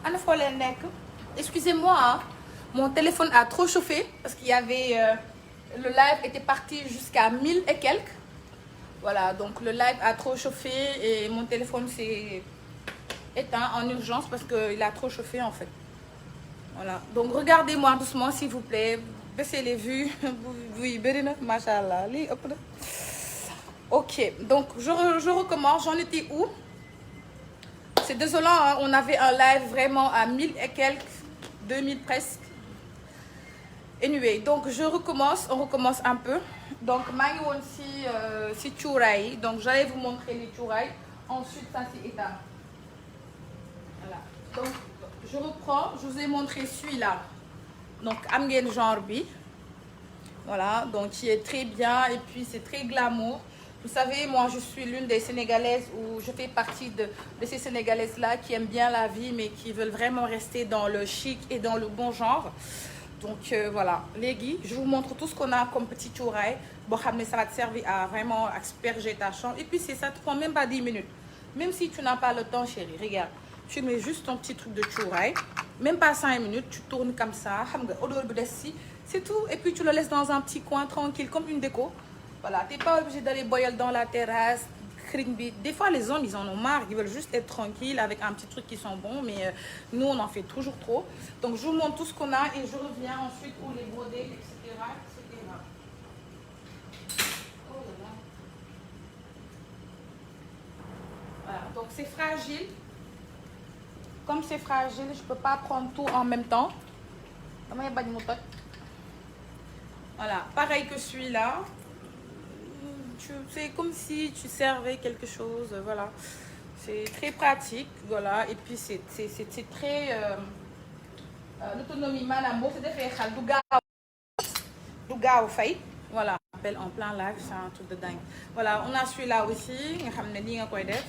ana foo leen nekk. Excusez-moi, hein. Mon téléphone a trop chauffé parce qu'il y avait le live était parti jusqu'à 1000 et quelques. Voilà, donc le live a trop chauffé et mon téléphone s'est éteint en urgence parce qu'il a trop chauffé en fait. Voilà, donc regardez-moi doucement s'il vous plaît. Baissez les vues. Oui, bëri na, machallah, lii ëpp na. Ok, donc je recommence. J'en étais où? C'est désolant, hein? On avait un live vraiment à 1000 et quelques, 2000 presque. Anyway, donc je recommence, on recommence un peu. Donc maa ngi woon si cuuraay yi, donc j'allais vous montrer les cuuraay. Ensuite ça c'est éteint. Voilà. Donc je reprends, je vous ai montré celui-là. Donc am ngeen genre bi. Voilà, donc qui est très bien et puis c'est très glamour. Vous savez, moi je suis l'une des Sénégalaises où je fais partie de ces Sénégalaises-là qui aiment bien la vie mais qui veulent vraiment rester dans le chic et dans le bon genre. Donc voilà, léegi je vous montre tout ce qu'on a comme petit cuuraay boo xam ne ça va te servir à vraiment asperger ta chambre et puis ça te prend même pas 10 minutes. Même si tu n'as pas le temps chérie, regarde, tu mets juste ton petit truc de cuuraay, même pas 5 minutes, tu tournes comme ça, xam nga odeur bi des si, c'est tout et puis tu le laisses dans un petit coin tranquille comme une déco. Voilà, t'es pas obligé d'aller boire dans la terrasse. Des fois les hommes ils en ont marre, ils veulent juste être tranquilles avec un petit truc qui sent bon, mais nous on en fait toujours trop. Donc je vous montre tout ce qu'on a et je reviens ensuite pour les broder, etc. Oh là là. Voilà, donc c'est fragile. Comme c'est fragile, je peux pas prendre tout en même temps. Voilà, pareil que celui-là. C'est comme si tu servais quelque chose, voilà. C'est très pratique, voilà. Et puis c'est très l'autonomie maanaam boo fi defee xal du gaaw fay. Voilà, on appelle en plein live, c'est un truc de dingue. Voilà, on a celui-là aussi nga xam ne lii nga koy def.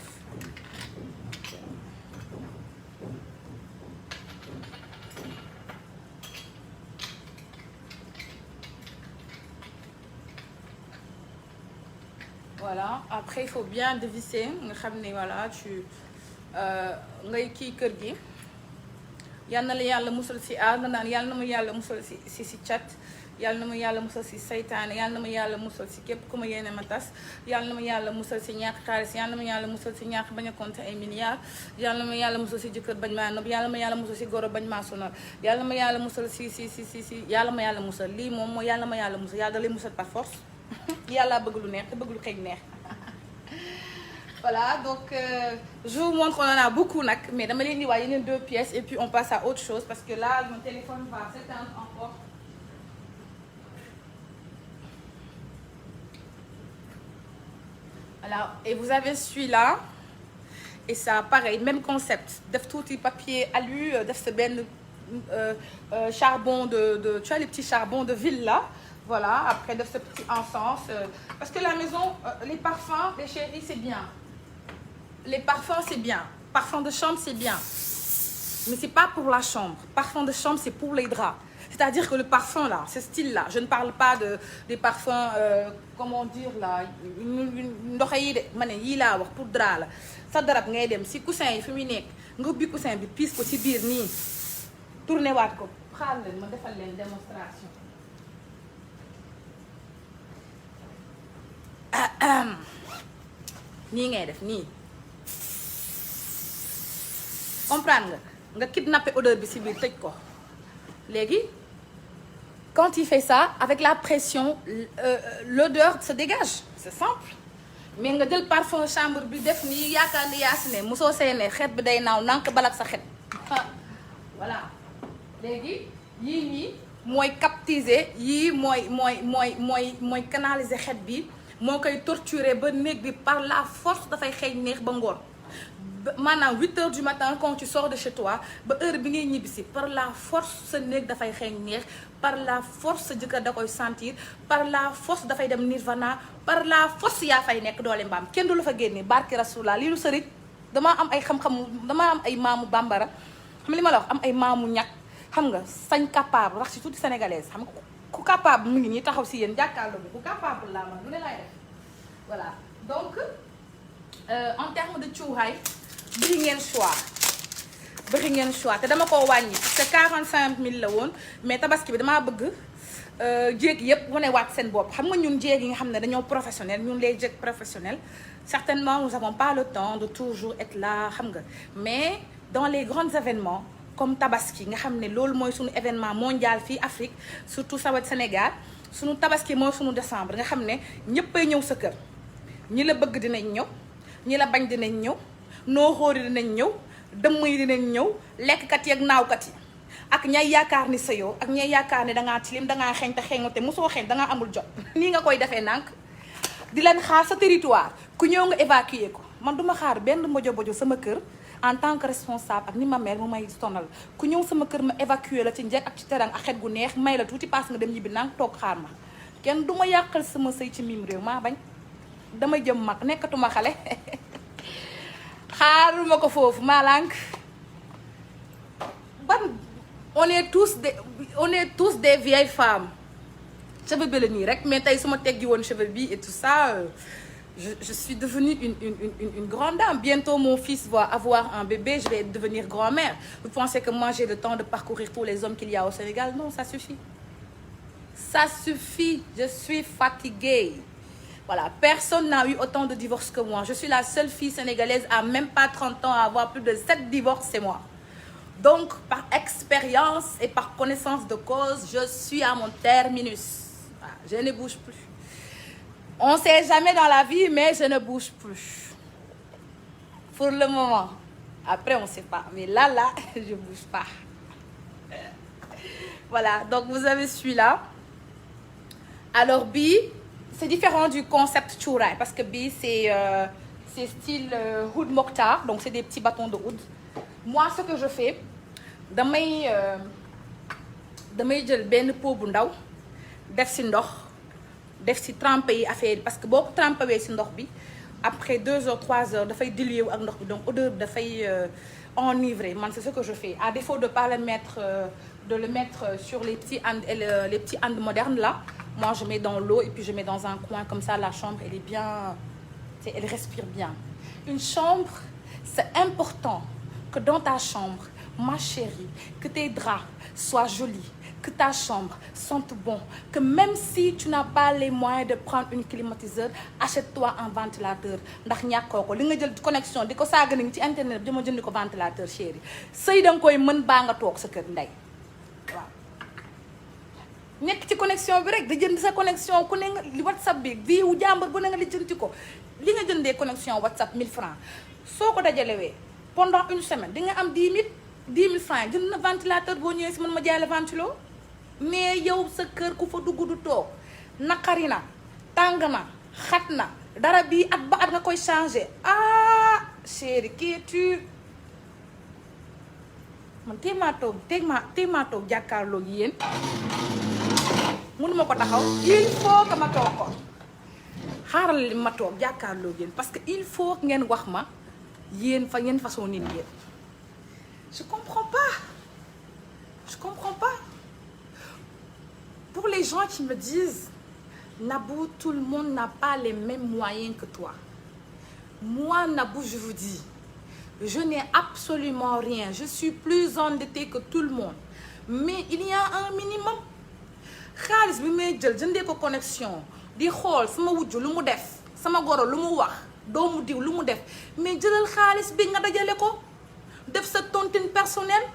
Voilà, après il faut bien dévisser nga xam ne voilà tu ngay kii kër gi yal na la yàlla musal si aar na naan yal na ma yàlla musal si cat yal na ma yàlla musal si saytaane yal na ma yàlla musal si képp ku ma yéene ma tas yal na ma yàlla musal si ñàkk xaalis yal na ma yàlla musal si ñàkk bañ a compter ay milliards yal na ma yàlla musal si jëkkër bañ maa nopp yal na ma yàlla musal si goro bañ maa sonal yal na ma yàlla musal si yàlla ma yàlla musal lii moom mooy yàlla ma yàlla musal yàlla da lay musal par force yàlla bëgg lu neex te bëgg lu xeeñ neex. Voilà, donc je vous montre, on en a beaucoup, mais dans les niveaux, il y a 2 pièces et puis on passe à autre chose parce que là, mon téléphone va s'éteindre encore. Voilà, et vous avez celui-là, et ça, pareil, même concept. Def tout petit papier alu, def ce ben charbon tu vois les petits charbons de ville là. Voilà, après def ce petit encens. Parce que la maison, les parfums, les chéris, c'est bien. Les parfums, c'est bien. Parfum de chambre, c'est bien. Mais c'est pas pour la chambre. Parfum de chambre, c'est pour les draps. C'est-à-dire que le parfum, là, ce style-là, je ne parle pas des parfums, comment dire, là, pour drap, là. Ça drap, si coussin, il faut que coussin, pisse ko ci biir nii. Tournez waat ko. Xaar leen ma defal leen démonstration. Nii ngay def nii. Comprendre nga kidnapper odeur bi ci biir tëj ko léegi quand il fait ça avec la pression l'odeur se dégage c'est simple mais nga jël parfum chambre bi def nii yaakaar ni yaa si ne mosoo seene xet bi day naaw nank balak sa xet voilà léegi yii nii mooy captiser yii mooy canaliser xet bi moo koy torturer ba néeg bi par la force dafay xeeñ neex ba ngoon maanaam 8 heures du matin quand tu sors de chez toi ba heure bi ngay ñibbisi par la force sa néeg dafay xeeñ neex par la force sa jëkkër da koy sentir par la force dafay dem nirvana par la force yaa fay nekk doole mbaam kenn du la fa génne barki rasulullah lii lu sëriñ damaa am ay xam-xamu damaa am ay maamu bambara xam li ma la wax am ay maamu ñàkk xam nga sañ capable rax si tuuti sénégalaise xam nga ku capable mu ngi nii taxaw si yéen jàkkaarloo bi ku capable laa man lu ne laay def voilà donc en termes de cuuraay bii ngeen choix bëri ngeen choix te dama koo wàññi te 45000 la woon mais tabaski bi damaa bëgg jéeg yëpp wane waat seen bopp xam nga ñun jéeg yi nga xam ne dañoo professionnel ñun les jéeg professionnels certainement nous n'avons pas le temps de toujours être là xam nga mais dans les grands événements comme tabaski nga xam ne loolu mooy suñu événement mondial fii Afrique surtout sawet Sénégal suñu tabaski mooy suñu décembre nga xam ne ñëppay ñëw sa kër ñi la bëgg dinañ ñëw ñi la bañ dinañ ñëw noo xóori dinañ ñëw dëmm yi dinañ ñëw lekkkat yi ak naawkat yi ak ñay yaakaar ni sa yow ak ñay yaakaar ni dangaa tilim dangaa xeeñ te xeeñoo te mosoo xeeñ dangaa amul jot nii nga koy defee nànk di leen xaar sa territoire ku ñëw nga évacuer ko man duma xaar benn bojo sama kër en tant que responsable ak ni ma mel mu may sonal ku ñëw sama kër ma évacuer la ci njëkk ak ci terang ak xet gu neex may la tuuti paas nga dem ñibbi nànk toog xaar ma kenn du ma yàqal sama sëy ci mim réew maa bañ dama jëm mag nekkatuma xale xaaruma ko foofu maa lànk ban on est tous des vieilles femmes cheveux bi la nii rek mais tey su ma teggi woon cheveux bi et tout ça je suis devenue une grande dame bientôt mon fils va avoir un bébé je vais devenir grand-mère vous pensez que moi j'ai le temps de parcourir tous les hommes qu'il y a au Sénégal non ça suffit je suis fatiguée voilà personne n'a eu autant de divorces que moi je suis la seule fille sénégalaise à même pas 30 ans à avoir plus de 7 divorces c'est moi donc par expérience et par connaissance de cause je suis à mon terminus voilà, je ne bouge plus on sait jamais dans la vie mais je ne bouge plus pour le moment après on sait pas mais là je bouge pas voilà donc vous avez celui-là alors bii c'est différent du concept cuuraay parce que bii c'est style oud mokhtar donc c'est des petits bâtons de oud moi ce que je fais damay jël benn pot bu ndaw def ci ndox def ci trempé yi affaire yi parce que boo ko trempé wee ci ndox bi après 2 heures 3 heures dafay dilué wu ak ndox bi donc odeur bi dafay enivrer man c'est ce que je fais à défaut de pas le mettre de le mettre sur les petits and modernes là moi je mets dans l'eau et puis je mets dans un coin comme ça la chambre elle est bien elle respire bien une chambre c'est important que dans ta chambre ma chérie que tes draps soient jolis que ta chambre sente bon que même si tu n'as pas les moyens de prendre une climatiseur achète-toi un ventilateur ndax ñàkkoo ko li nga jël connexion di ko saaga ni ci internet bi dama jëndi ko ventilateur chérie sëy danga koy mën baa nga toog sa kër ndey waaw nekk ci connexion bi rek di jënd sa connexion ku ne nga WhatsApp bi vie wu jàmbur bu ne nga li jënti ko li nga jëndee connexion WhatsApp 1000 francs soo ko dajalewee pendant une semaine di nga am 10 000 francs jënd na ventilateur boo ñëwee si man ma jaay la ventilo mais yow sa kër ku fa dugg du toog naqari na tàng na xat na dara bii at ba at nga koy changer ah chérie qui es-tu man téemaa toog jàkkaarloo yéen mënuma ko taxaw il faut que ma toog ko xaaral li ma toog jàkkaarloo yéen parce que il faut ngeen wax ma yéen ngeen façon nit yéen je comprends pas pour les gens qui me disent Nabou tout le monde n'a pas les mêmes moyens que toi moi Nabou je vous dis je n'ai absolument rien je suis plus endettée que tout le monde mais il y a un minimum xaalis bi may jël jëndee ko connexion di xool sama wujju lu mu def sama goro lu mu wax doomu diw lu mu def mais jëlal xaalis bi nga dajale ko def sa tontine personnelle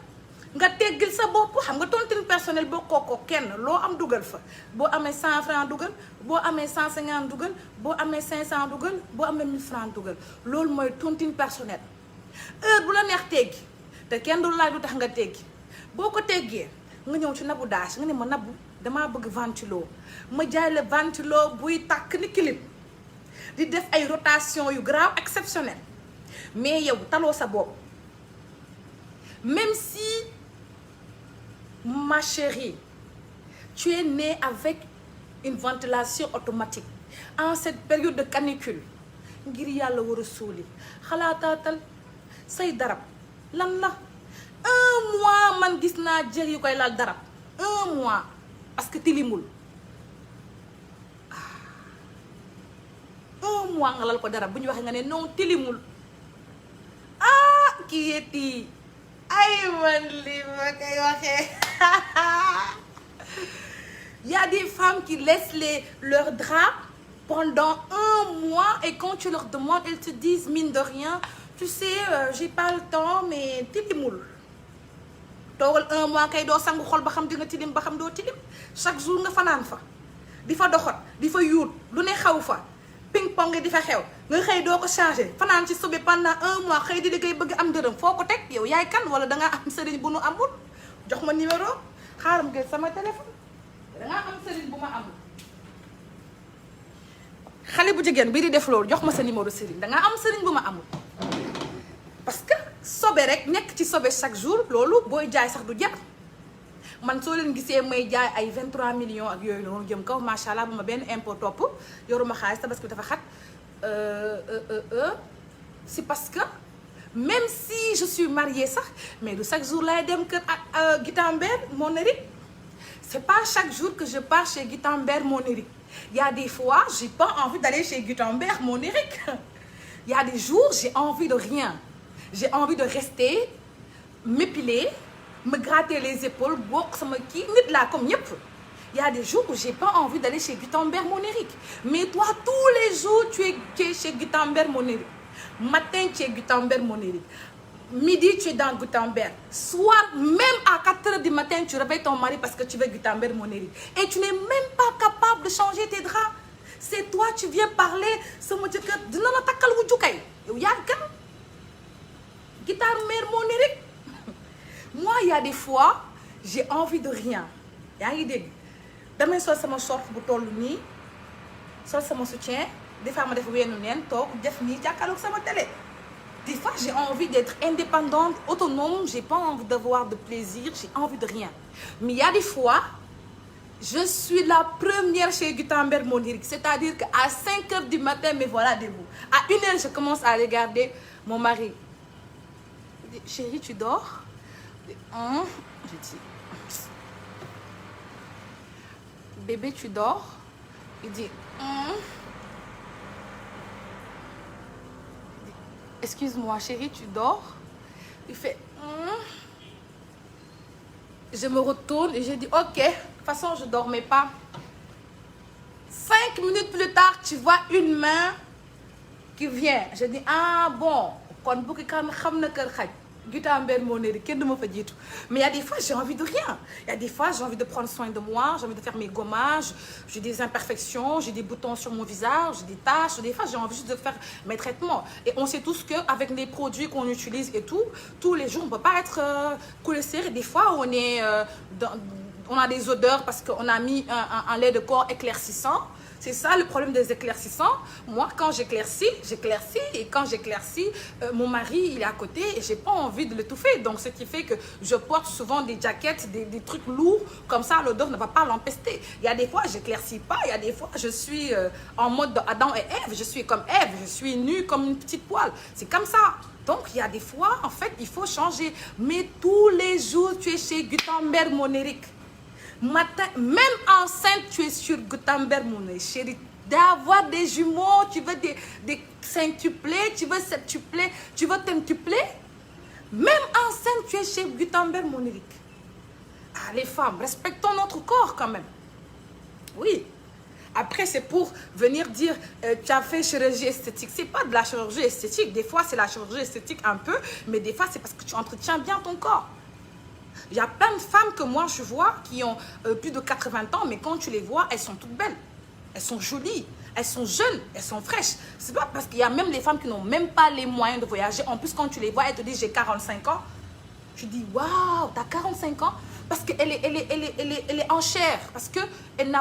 nga teggil sa bopp xam nga tontine personnelle bokkoo ko kenn loo am dugal fa boo amee 100 francs dugal boo amee 150 dugal boo amee 500 dugal boo amee 1000 francs dugal loolu mooy tontine personnelle heure bu la neex teggi te kenn du laaj lu tax nga teggi boo ko teggee nga ñëw ci Nabou Dash nga ne ma Nabou damaa bëgg ventilo ma jaay la ventilo buy tàkk ni clip di def ay rotation yu grave exceptionnel mais yow taloo sa bopp même si ma chérie tu es née avec une ventilation automatique en cette période de canicule ngir yàlla war a suuli xalaataatal say darab lan la 1 mois man gis naa jël yu koy laal darab 1 mois parce que tilimul 1 mois nga lal ko darab bu ñu waxee nga ne non tilimul ah kii yetti Aïe, mon livre, il y a des femmes qui laissent leurs draps pendant un mois et quand tu leur demandes, elles te disent, mine de rien, tu sais, j'ai pas le temps, mais tilimul. Toogal un mois kay doo sangu xol ba xam di nga tilim ba xam doo tilim chaque jour nga fanaan fa di fa doxat di fa yuut lu ne xew fa ping pong di fa xew nga xëy doo ko changé fanaan ci sobe pendant un mois xëy di liggéey bëgg am dërëm foo ko teg yow yaay kan wala dangaa am sëriñ bu nu amul jox ma numéro xaaram ngeen sama téléphone dangaa am sëriñ bu ma amul xale bu jigéen bii di def loolu jox ma sa numéro sëriñ dangaa am sëriñ bu ma amul parce que sobe rek nekk ci sobe chaque jour loolu booy jaay sax du jar man soo leen gisee may jaay ay 23 millions ak yooyu noonu jëm kaw macha allah bu ma benn impôt topp yoruma xaalis parce que dafa xat c'est parce que même si je suis mariée sax mais du chaque jour laay dem kër ak Guitambert Monérique c'est pas chaque jour que je pars chez Guitambert Monérique il y a des fois j'ai pas envie d'aller chez Guitambert Monérique il y a des jours j'ai envie de rien j'ai envie de rester m'épiler me gratter les épaules bokk sama kii nit laa comme ñëpp il y a des jours où j'ai pas envie d'aller chez Guitambert Monérique mais toi tous les jours tu es chez Guitambert Monérique matin tu es Guitambert Monérique midi tu es dans Guitambert soir même à 4 heures du matin tu réveilles ton mari parce que tu veux Guitambert Monérique et tu n'es même pas capable de changer tes draps c'est toi tu viens parler sama jëkkër dina la takkal wu jukay yow yaa kan Guitambert Monérique moi il y a des fois j'ai envie de rien yaa ngi dégg damay sol sama short bu toll nii sol sama soutien des fois ma def weenu neen toog def nii jàkkaarloog sama télé des fois j'ai envie d'être indépendante autonome j'ai pas envie d'avoir de plaisir j'ai envie de rien mais il y a des fois je suis la première chez Guitambert Monérique c'est-à-dire que à 5 heures du matin me voilà debout à 1 heure je commence à regarder mon mari il dit, chérie tu dors je dis bébé tu dors il dit excuse-moi chérie tu dors il fait je me retourne et je dis ok de toute façon je dormais pas 5 minutes plus tard tu vois une main qui vient je dis ah bon kon bu ki kan xam na kër xaj Guitambert Monérique kenn du ma fa jiitu mais il y a des fois j'ai envie de rien il y a des fois j'ai envie de prendre soin de moi j'ai envie de faire mes gommages j'ai des imperfections j'ai des boutons sur mon visage j'ai des taches des fois j'ai envie juste de faire mes traitements et on sait tous que avec les produits qu'on utilise et tout tous les jours on peut pas être coulé-serré des fois on est on a des odeurs parce qu'on a mis un lait de corps éclaircissant c'est ça le problème des éclaircissants moi quand j'éclaircis et quand j'éclaircis mon mari il est à côté et j'ai pas envie de l'étouffer donc ce qui fait que je porte souvent des jaquettes des trucs lourds comme ça l'odeur ne va pas l'empester il y a des fois j'éclaircis pas il y a des fois je suis en mode Adam et Ève je suis comme Ève je suis nue comme une petite poêle c'est comme ça donc il y a des fois en fait il faut changer mais tous les jours tu es chez Guitambert Monérique matin même enceinte tu es sur Guitambert Monérique chérie d'avoir des jumeaux tu veux des quintuplés tu veux septuplés tu veux quintuplés même enceinte tu es chez Guitambert Monérique ah les femmes respectons notre corps quand même oui après c'est pour venir dire tu as fait chirurgie esthétique c'est pas de la chirurgie esthétique des fois c'est la chirurgie esthétique un peu mais des fois c'est parce que tu entretiens bien ton corps. Il y a plein de femmes que moi je vois qui ont plus de 80 ans mais quand tu les vois elles sont toutes belles elles sont jolies elles sont jeunes elles sont fraîches c'est pas parce qu'il y a même les femmes qui n'ont même pas les moyens de voyager en plus quand tu les vois elles te disent j'ai 45 ans tu dis waouh t'as 45 ans parce que elle est en chair parce que elle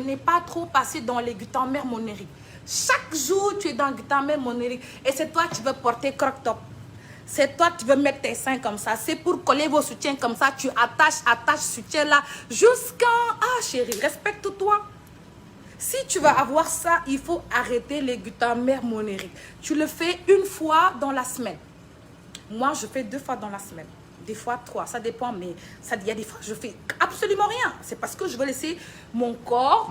n'est pas trop passée dans les Guitambert Monérique chaque jour tu es dans Guitambert Monérique et c'est toi qui veux porter croc-top c'est toi tu veux mettre tes seins comme ça c'est pour coller vos soutiens comme ça tu attaches soutien là jusqu'à ah chérie respecte-toi si tu vas avoir ça il faut arrêter les Guitambert Monérique tu le fais une fois dans la semaine moi je fais 2 fois dans la semaine des fois 3 ça dépend mais ça il y a des fois je fais absolument rien c'est parce que je veux laisser mon corps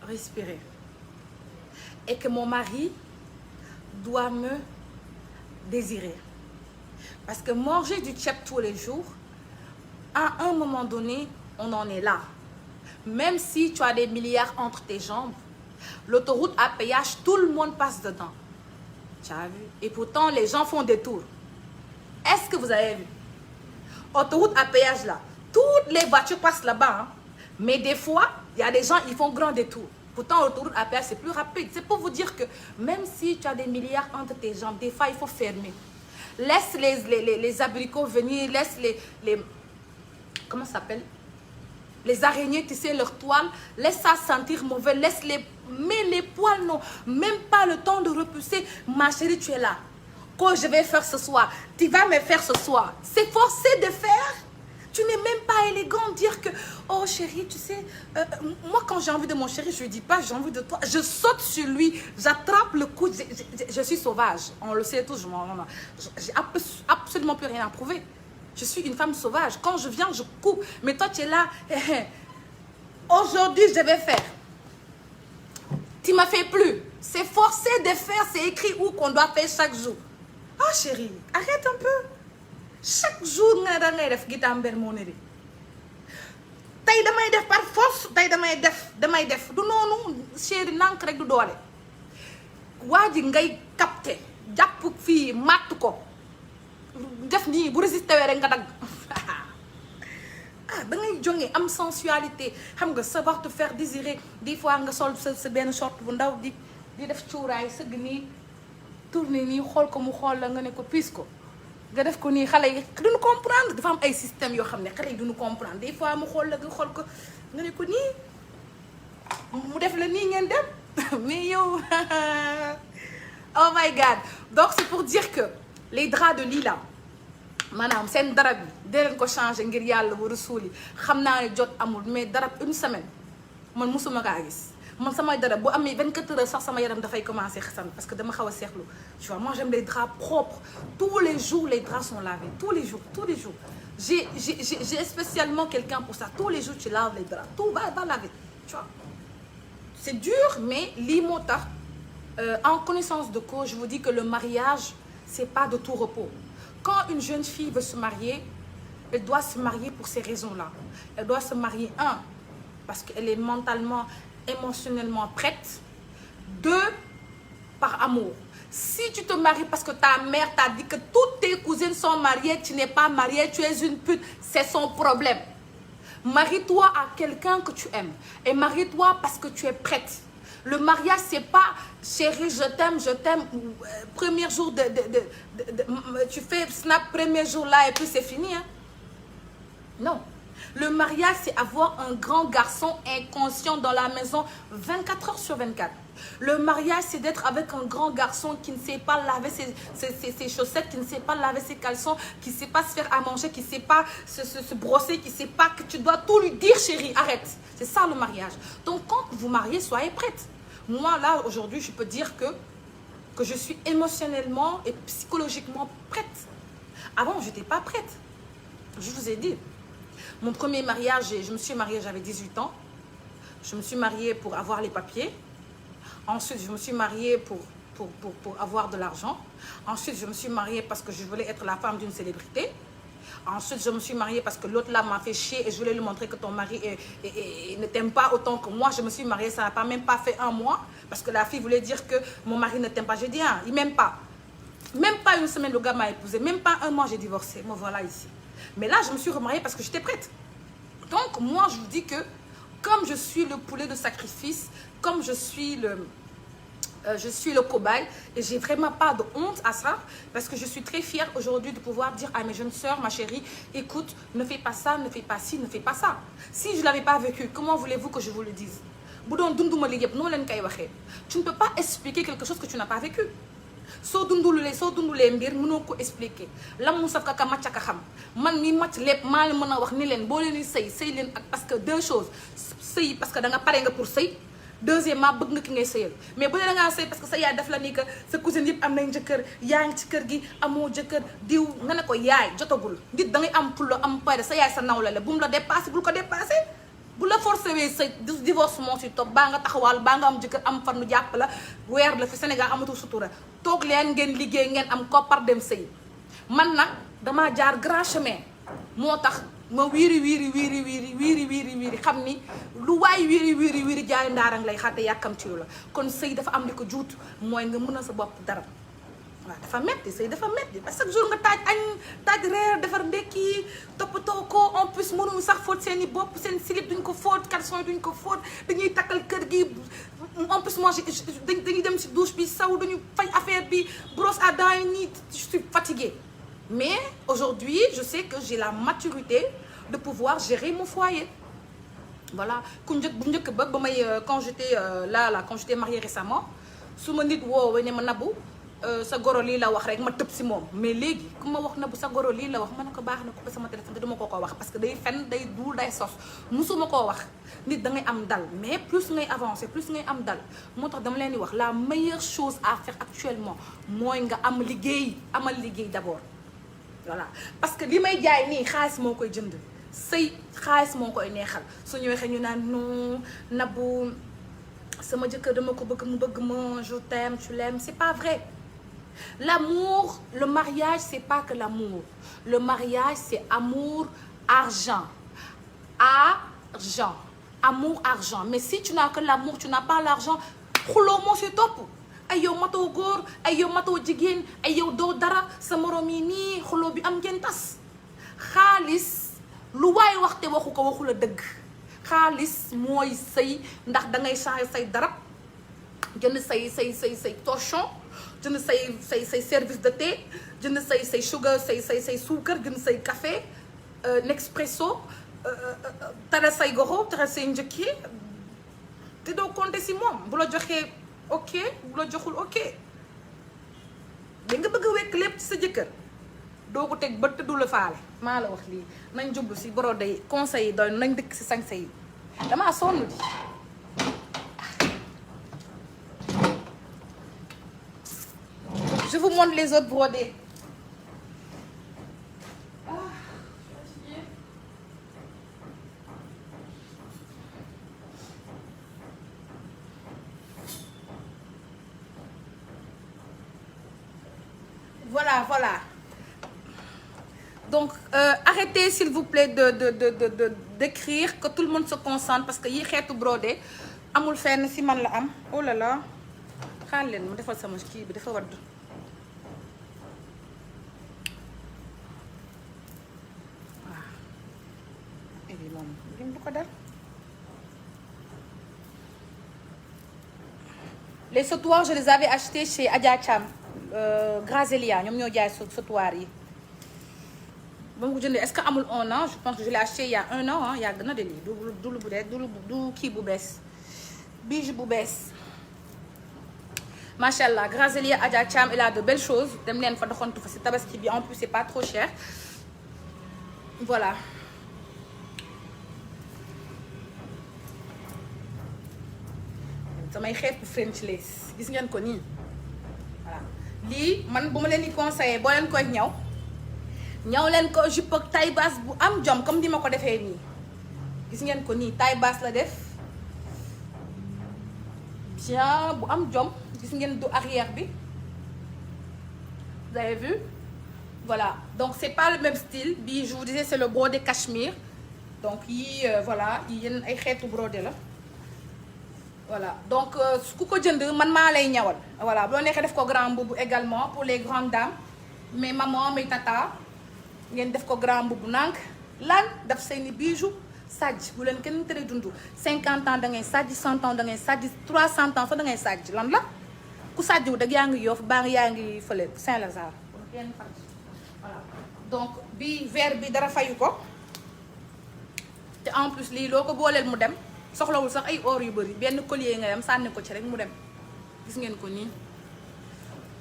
respirer et que mon mari doit me désirer. Parce que manger du tchèp tous les jours, à un moment donné, on en est là. Même si tu as des milliards entre tes jambes, l'autoroute à péage, tout le monde passe dedans. Tu as vu? Et pourtant, les gens font des tours. Est-ce que vous avez vu? Autoroute à péage là, toutes les voitures passent là-bas. Hein? Mais des fois, il y a des gens, ils font grand détour. Pourtant, l'autoroute à péage, c'est plus rapide. C'est pour vous dire que même si tu as des milliards entre tes jambes, des fois, il faut fermer. Laisse les abricots venir, laisse les comment ça s'appelle? Les araignées tisser leur toile, laisse ça sentir mauvais, mais les poils, non, même pas le temps de repousser. Ma chérie, tu es là. Quoi je vais faire ce soir? Tu vas me faire ce soir. C'est forcé de faire. Tu n'es même pas élégant de dire que, oh chérie, tu sais, moi quand j'ai envie de mon chéri, je lui dis pas j'ai envie de toi. Je saute sur lui, j'attrape le coude, je suis sauvage. On le sait tous, j'ai absolument plus rien à prouver. Je suis une femme sauvage. Quand je viens, je coupe. Mais toi, tu es là. Aujourd'hui, je vais faire. Tu ne m'as fait plus. C'est forcé de faire. C'est écrit où qu'on doit faire chaque jour. Ah, chérie, arrête un peu. Chaque jour, nga da ngay def gitamber moo ne de. Tey damay def par force. Tey damay def. Du noonu, chérie, nank rek du doole. Waa ji ngay capté. Jàpp fii matt ko. Def nii bu résisté rek nga dagg ah da ngay jonge am sensualité xam nga savoir te faire désirer des fois nga sol sa benn short bu ndaw di def cuuraay sëgg nii tourner nii xool ko mu xool la nga ne ko piis ko nga def ko nii xale yi duñu comprendre dafa am ay système yoo xam ne xale yi duñu comprendre des fois mu xool la nga xool ko nga ne ko nii mu def la nii ngeen dem mais yow oh my god. Donc c'est pour dire que les draps de lit là maanaam seen darab yi dee leen ko changé ngir yàlla war a suuli xam naa ne jot amul mais darab une semaine man musuma kaa gis man samay darab bu amee 24 heures sax sama yaram dafay commencé xasan parce que dama xaw a seexlu tu vois moi j'aime les draps propres tous les jours les draps sont lavés tous les jours j'ai spécialement quelqu'un pour ça tous les jours tu laves les draps tout va laver tu vois c'est dur mais lii moo tax en connaissance de cause je vous dis que le mariage c'est pas de tout repos. Quand une jeune fille veut se marier, elle doit se marier pour ces raisons-là. Elle doit se marier, un, parce qu'elle est mentalement, émotionnellement prête. Deux, par amour. Si tu te maries parce que ta mère t'a dit que toutes tes cousines sont mariées, tu n'es pas mariée, tu es une pute, c'est son problème. Marie-toi à quelqu'un que tu aimes. Et marie-toi parce que tu es prête. Le mariage, c'est pas chérie, je t'aime. Premier jour tu fais snap premier jour là et puis c'est fini. Hein? Non. Le mariage, c'est avoir un grand garçon inconscient dans la maison 24 heures sur 24. Le mariage, c'est d'être avec un grand garçon qui ne sait pas laver ses chaussettes, qui ne sait pas laver ses caleçons, qui ne sait pas se faire à manger, qui ne sait pas se brosser, qui ne sait pas que tu dois tout lui dire, chérie, arrête. C'est ça le mariage. Donc, quand vous mariez, soyez prête. Moi, là, aujourd'hui, je peux dire que je suis émotionnellement et psychologiquement prête. Avant, je n'étais pas prête. Je vous ai dit. Mon premier mariage, je me suis mariée, j'avais 18 ans. Je me suis mariée pour avoir les papiers. Ensuite, je me suis mariée pour avoir de l'argent. Ensuite, je me suis mariée parce que je voulais être la femme d'une célébrité. Ensuite, je me suis mariée parce que l'autre là m'a fait chier et je voulais lui montrer que ton mari ne t'aime pas autant que moi. Je me suis mariée, ça n'a même pas fait un mois parce que la fille voulait dire que mon mari ne t'aime pas. J'ai dit, hein, il ne m'aime pas. Même pas une semaine, le gars m'a épousée. Même pas un mois, j'ai divorcé. Me voilà ici. Mais là, je me suis remariée parce que j'étais prête. Donc, moi, je vous dis que comme je suis le poulet de sacrifice, comme je suis le cobaye et j'ai vraiment pas de honte à ça parce que je suis très fière aujourd'hui de pouvoir dire à mes jeunes sœurs, ma chérie, écoute, ne fais pas ça, ne fais pas ci, ne fais pas ça. Si je l'avais pas vécu, comment voulez-vous que je vous le dise? Tu ne peux pas expliquer quelque chose que tu n'as pas vécu. soo dundulee mbir mënoo ko expliquer lam mu saf ka macca ka xam man mi macc lépp maa leen mën a wax ni leen boo leen di sëy leen ak parce que deux choses sëy parce que da nga pare nga pour sëy deuxièmement bëgg nga ki ngay sëyal mais bu dee da ngaa sëy parce que sa yaay daf la ni que sa cousine yëpp am nañ jëkkër yaa ngi ci kër gi amoo jëkkër diw nga ne ko yaay jotagul nit da ngay am pulo am pare sa yaay sa nawla la bu mu la dépassé bul ko dépassé bu la forcé wee sa divorce moo si topp baa nga taxawal baa nga am jëkkër am fan nu jàpp la weer la fi Sénégal amatul sutura toog leen ngeen liggéey ngeen am koppar dem sëy man nag damaa jaar grand chemin moo tax ma wiiri xam ni lu waay wiiri jaay ndaarang lay xatte yàkkamtiwu la kon sëy dafa am li ko juut mooy nga mën a sa bopp dara waaw dafa metti sëy dafa metti parce que chaque jour nga taaj añ taaj reer defar ndekki toppatoo ko en plus mënuñu sax fóot seen i bopp seen slip duñ ko fóot caleçon duñ ko fóot dañuy takkal kër gi en plus moi dañuy dem si douche bi saw dañu fay affaire bi brosse à dents yi nii je suis fatiguée mais aujourd'hui je sais que j'ai la maturité de pouvoir gérer mon foyer voilà bu njëkk ba may quand j'étais quand j'étais mariée récemment su ma nit woowee ne ma Nabou sa goro lii la wax rek ma tëb si moom mais léegi ku ma wax Nabou sa goro lii la wax ma ne ko baax na ko sama téléphone te duma ko wax parce que day fen day duul day sos musuma koo wax nit da ngay am dal mais plus ngay avancer plus ngay am dal moo tax dama leen di wax la meilleure chose à faire actuellement mooy nga am liggéey amal liggéey d'abord voilà parce que li may jaay nii xaalis moo koy jënd sëy xaalis moo koy neexal suñu waxee ñu naan non Nabou sama jëkkër dama ko bëgg mu bëgg ma je t'aime tu l'aimes c'est pas vrai l'amour le mariage c'est pas que l'amour le mariage c'est amour argent amour argent mais si tu n'as que l'amour tu n'as pas l'argent xuloo moo si topp ay yow matoo góor ay yow matoo jigéen ay yow doo dara sa morom yi nii xuloo bi am ngeen tas xaalis lu waay wax te waxu ko waxu la dëgg xaalis mooy sëy ndax da ngay changer say darab jënd say torchon jënd say service de thé jënd say sugar say suukar jënd say café Nespresso tere say goxo tere say njëkki te doo compter si moom bu la joxee ok bu la joxul ok da nga bëgg a wekk lépp ci sa jëkkër doo ko teg bët te du la faale maa la wax lii nañ jublu si borode yi conseil yi doy nañ dëkk si sañse yi damaa sonn di je vous montre les autres brodés voilà donc arrêtez s'il vous plaît d'écrire que tout le monde se concentre parce que yi xeetu brodé amul fenn si man la am oh là là xaar leen ma defal sama kii bi dafa wadd waaw bi moom lim du ko dal les sautoirs je les avais achetés chez Adja Thiam Grazelia ñoom ñoo jaay sautoir yi ba ma ko jëndee est-ce que amul un an je pense que je l'ai acheté il y a un an ah yàgg na de lii du kii bu bees bijou bu bees macha allah Grazelia Adja Thiam il a de belles choses dem leen fa doxantu fa si tabaski bi en plus c'est pas trop cher voilà. samay xeetu French lace gis ngeen ko nii voilà lii man bu ma leen di conseiller boo leen koy ñaw leen ko jupe ak taille basse bu am jom comme di ma ko defee nii gis ngeen ko nii taille basse la def bien bu am jom gis ngeen du arrière bi vous avez vu voilà donc c'est pas le même style bi je vous disais c'est le brodé cachemire donc yii voilà yii yéen ay xeetu brodé la voilà donc ku ko jënd man maa lay ñawal voilà boo neexee def ko grand boubou également pour les grandes dames mais maman mais tata ngeen def ko grand boubou nànk lan daf seeni bijou sàjj bu leen kenn tere dund 50 ans da ngay sàjj 100 ans da ngay sàjj 300 ans sax da ngay sàjj lan la ku sàjj wu dag yaa ngi Yoff baa ngi yaa ngi fële Saint-Lazare voilà donc bi vert bi dara fayu ko te en plus lii loo ko booleel mu dem soxlawul sax ay or yu bëri benn collier nga yam sànni ko ci rek mu dem gis ngeen ko nii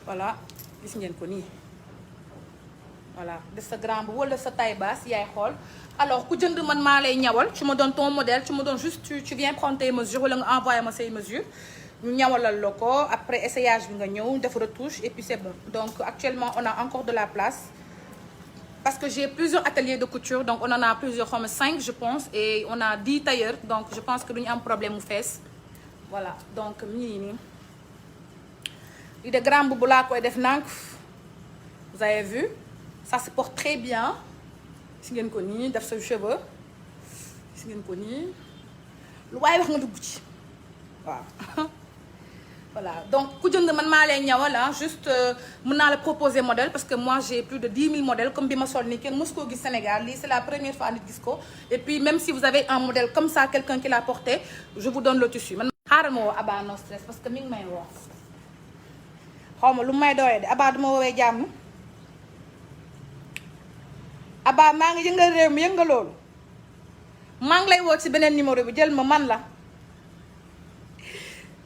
voilà gis ngeen ko nii voilà def sa grand boubou wala def sa taille basse yaay xool alors ku jënd man maa lay ñawal tu me donnes ton modèle tu me donnes juste tu viens prendre tes mesures wala nga envoyer ma say mesures ñu ñawalal la ko après essayage bi nga ñëw def retouche et puis c'est bon donc actuellement on a encore de la place parce que j'ai plusieurs ateliers de couture donc on en a plusieurs comme 5 je pense et on a 10 tailleurs donc je pense que duñu am problème mu fees voilà donc mii nii li de grand boubou laa koy def nank vous avez vu ça se porte très bien gis ngeen ko nii def sa cheveux gis ngeen ko nii lu waaye wax nga dugg ci waaw voilà donc ku jënd man maa lay ñawal juste mën naa la proposer modèle parce que moi j'ai plus de 10 000 modèles comme bi ma sol nii kenn mosu koo gis Sénégal lii c'est la première fois nit gis ko et puis même si vous avez un modèle comme ça quelqu'un qui l'a porté je vous donne le tissu man xaaral ma woo Abba no stress parce que mi ngi may woo xaw ma lu may doyee de Abba duma woowee jàmm Abba maa ngi yëngal réew mi yëngal loolu maa ngi lay woo ci beneen numéro bi jël ma man la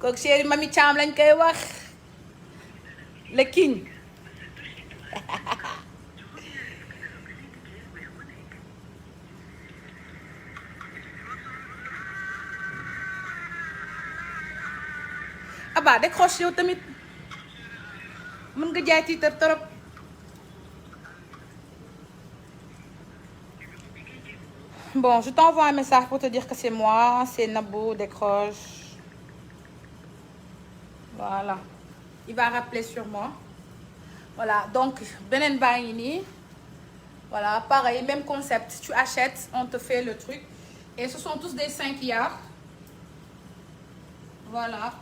kooku chéri Mami Thiam lañ koy wax le king Abba décroche yow tamit mën nga jaay tiitar torop bon je t'envoie un message pour te dire que c'est moi c'est Nabou décroche. Voilà il va rappeler sûrement voilà donc beneen baa ngi nii voilà pareil même concept tu achètes on te fait le truc et ce sont tous des 5 yards voilà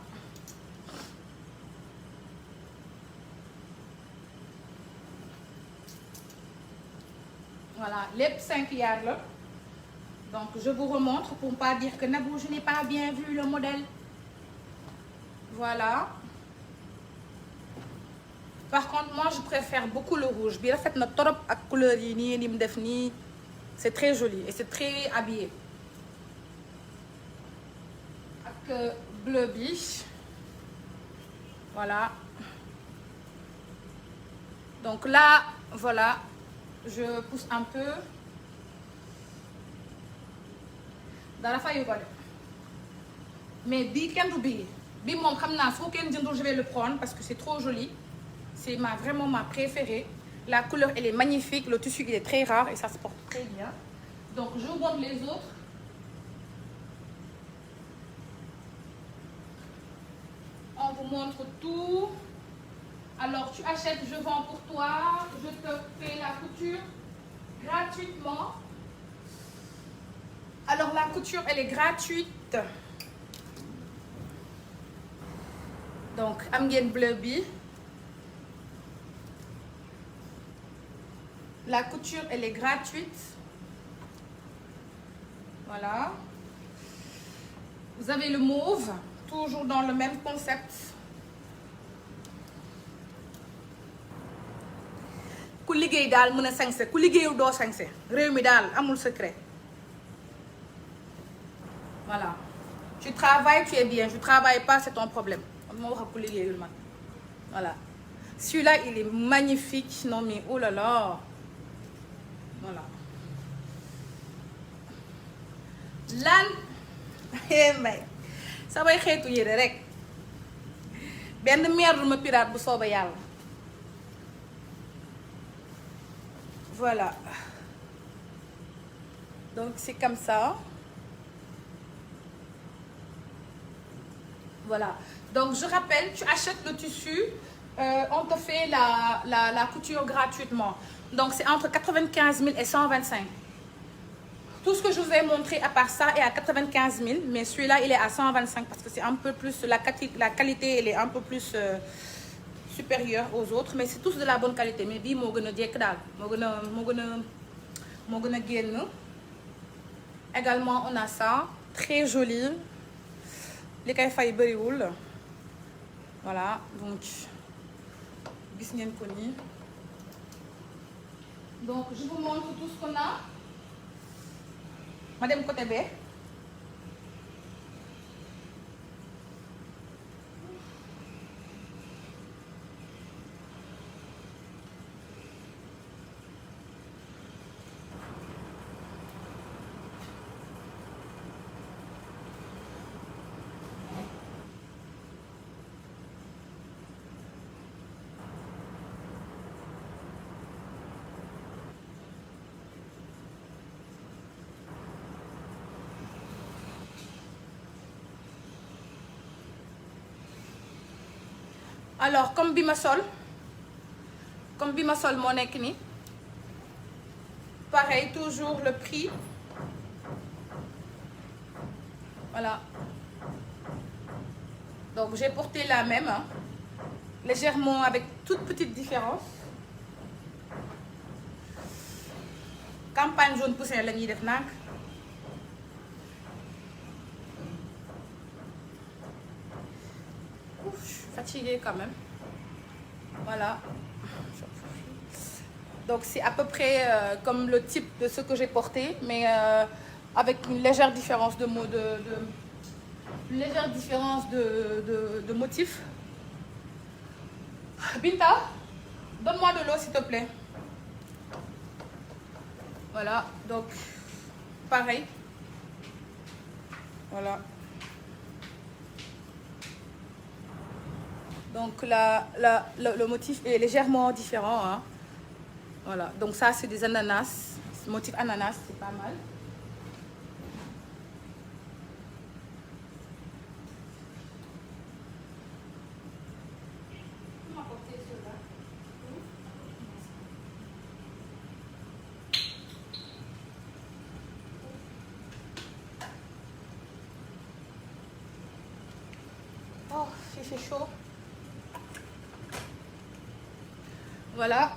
voilà lépp 5 yards la donc je vous remontre pour pas dire que Nabou je n'ai pas bien vu le modèle. Voilà par contre moi je préfère beaucoup le rouge bi rafet na trop ak couleur yi nii li mu def nii c'est très joli et c'est très habillé ak bleu bi voilà donc là voilà je pousse un peu dara fayu ko de mais bii kenn du bii bi moom xam naa foo kenn jëndul je vais le prendre parce que c'est trop joli c'est vraiment ma préférée la couleur elle est magnifique le tissu il est très rare et ça se porte très bien donc je vous montre les autres on vous montre tout alors tu achètes je vends pour toi je te fais la couture gratuitement alors la couture elle est gratuite donc am ngeen bleu bi la couture elle est gratuite voilà vous avez le mauve toujours dans le même concept ku liggéey daal mën a sañse ku liggéeyu doo sañse réew mi daal amul secret voilà tu travailles tu es bien tu travailles pas c'est ton problème moo wax ak ku liggéeyul man voilà celui-là il est magnifique non mais oh là là voilà lan mbay samay xeetu yére rek benn merde ma pirate bu sooba yàlla voilà donc c'est comme ça voilà donc je rappelle tu achètes le tissu on te fait la couture gratuitement donc c'est entre 95 000 et 125 tout ce que je vous ai montré à part ça est à 95 000 mais celui-là il est à 125 parce que c'est un peu plus la qualité elle est un peu plus supérieure aux autres mais c'est tous de la bonne qualité mais bii moo gën a jekk daal moo gën a génn également on a ça très joli li koy fay bëriwul voilà donc gis ngeen ko nii donc je vous montre tout ce qu'on a ma dem côté bee alors comme bi ma sol moo nekk ni pareil toujours le prix voilà donc j'ai porté la même hein, légèrement avec toute petite différence campagne jaune poussin la ñuy def nag je suis fatiguée quand même voilà donc c'est à peu près comme le type de ce que j'ai porté mais avec une légère différence de motif. Binta, donne-moi de l'eau s'il te plaît. Voilà, donc pareil. Voilà. Donc le motif est légèrement différent. Hein. Voilà, donc ça c'est des ananas. Motif ananas, c'est pas mal. Oh, il fait chaud. Voilà.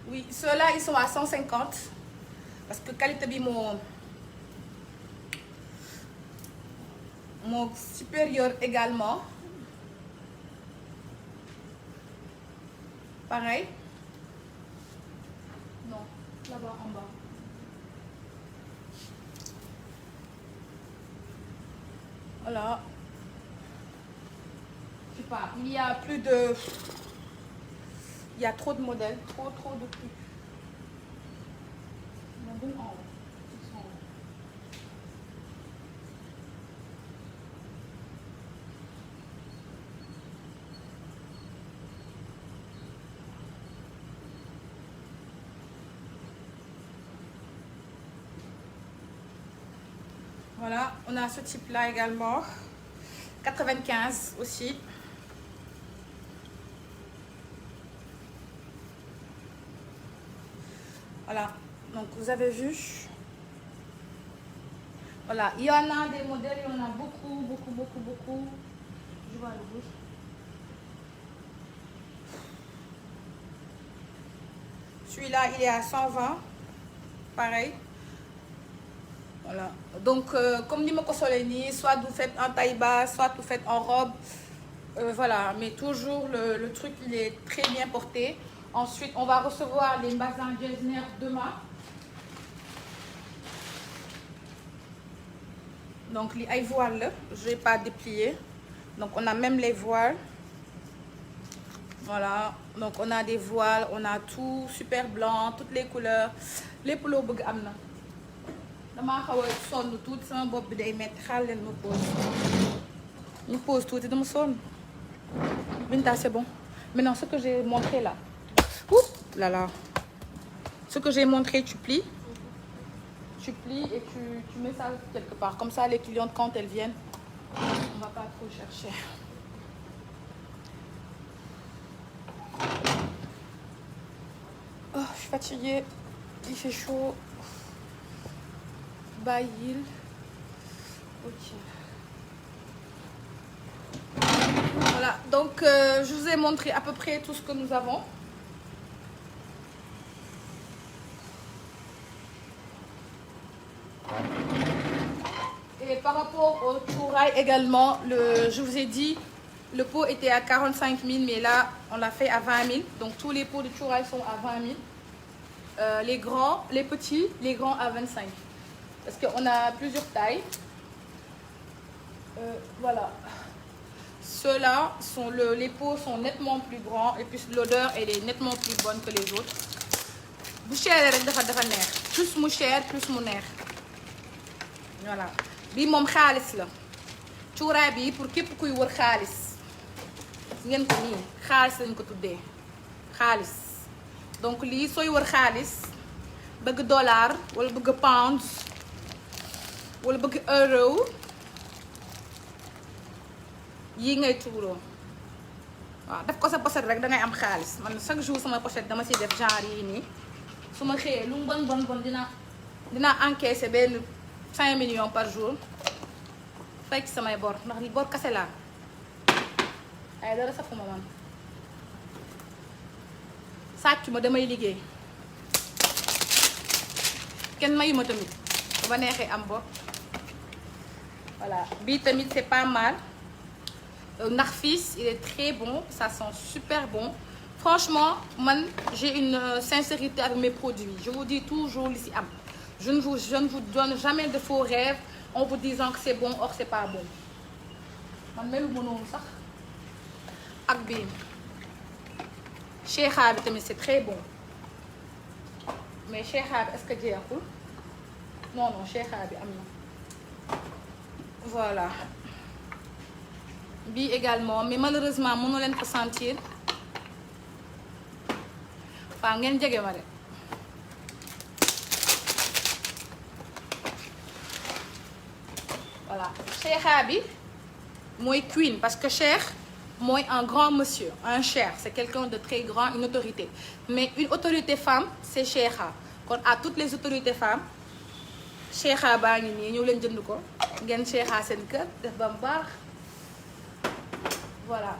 Oui, ceux-là, ils sont à 150. Parce que qualité bi mon supérieur également. Pareil. Non, là-bas en bas. Voilà. Je sais pas, il y a plus de... Il y a trop de modèles, trop de trucs. Voilà, on a ce type-là également. 95 aussi. Voilà, donc vous avez vu. Voilà, il y en a des modèles, il y en a beaucoup. Je vois le bout. Celui-là, il est à 120. Pareil. Voilà. Donc, comme dit mon consolé, soit vous faites en taille basse, soit vous faites en robe. Voilà, mais toujours le truc, il est très bien porté. Ensuite, on va recevoir les bazins Getzner demain. Donc, les voiles, je ne vais pas déplier. Donc, on a même les voiles. Voilà. Donc, on a des voiles, on a tout, super blanc, toutes les couleurs. Les poulos bëgg am na. Dama xaw a sonn tuuti sama bopp bi day metti xaal leen ma pause. Ñu pause tuuti dama sonn. Binta, c'est bon. Maintenant, ce que j'ai montré là. Ouh là là. Ce que j'ai montré, tu plies. Tu plies et tu mets ça quelque part. Comme ça, les clientes, quand elles viennent, on va pas trop chercher. Oh, je suis fatiguée. Il fait chaud. Baïl. Ok. Voilà. Donc, je vous ai montré à peu près tout ce que nous avons. Et par rapport au chouraï également, je vous ai dit, le pot était à 45 000, mais là, on l'a fait à 20 000. Donc, tous les pots de chouraï sont à 20 000. Les grands, les petits, les grands à 25. Parce qu'on a plusieurs tailles. Voilà. Ceux-là, les pots sont nettement plus grands et puis l'odeur, elle est nettement plus bonne que les autres. Bu cher rek dafa neex. Plus mu cher, plus mu neex. Voilà. Bii moom xaalis la. Cuuraay bi pour képp kuy wër xaalis. Ngeen ko nii xaalis lañ ko tuddee. Xaalis. Donc lii sooy wër xaalis bëgg dollar wala bëgg pounds wala bëgg euro yi ngay tuuroo. waaw def ko sa pochette rek dangay am xaalis man chaque jour sama pochette dama siy def genre yi nii su ma xëyee lu mu bon dinaa encaisser benn 5 millions par jour fay ci samay bor ndax li bor kase laa ay dara safuma man sàcc ma damay liggéey kenn mayu ma tamit ba neexee am bor voilà bii tamit c'est pas mal Narfis il est très bon ça sent super bon franchement man j'ai une sincérité avec mes produits je vous dis toujours li si am je ne vous donne jamais de faux rêves en vous disant que c'est bon or c'est pas bon man melu ma noonu sax ak bii Cheikha bi tamit c'est très bon mais Cheikha bi est-ce que jeexul non Cheikha bi am na voilà bii également mais malheureusement mënu leen ko sentir waaw ngeen jege ma de voilà Cheikha bi mooy queen parce que Cheikh mooy un grand monsieur un cheikh c'est quelqu'un de très grand une autorité mais une autorité femme c'est Cheikha kon à toutes les autorités femmes Cheikha baa ngi nii ñëw leen jënd ko ngeen Cheikha seen kër def ba mu baax voilà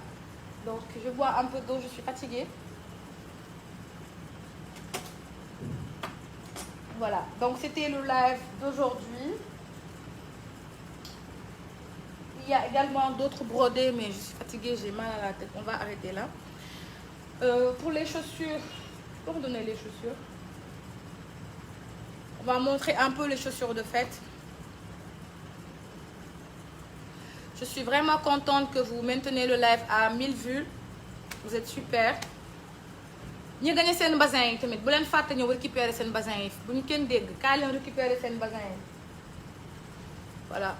donc je bois un peu d'eau je suis fatiguée voilà donc c'était le live d'aujourd'hui il y a également d'autres brodés mais je suis fatiguée j'ai mal à la tête on va arrêter là pour les chaussures pour donner les chaussures on va montrer un peu les chaussures de fête. Je suis vraiment contente que vous maintenez le live à 1000 vues. Vous êtes super. ñi gagné seen bazin yi tamit bu leen fàtte ñëw récupérer seen bazin yi bu ñu kenn dégg kaay leen récupérer seen bazin yi voilà.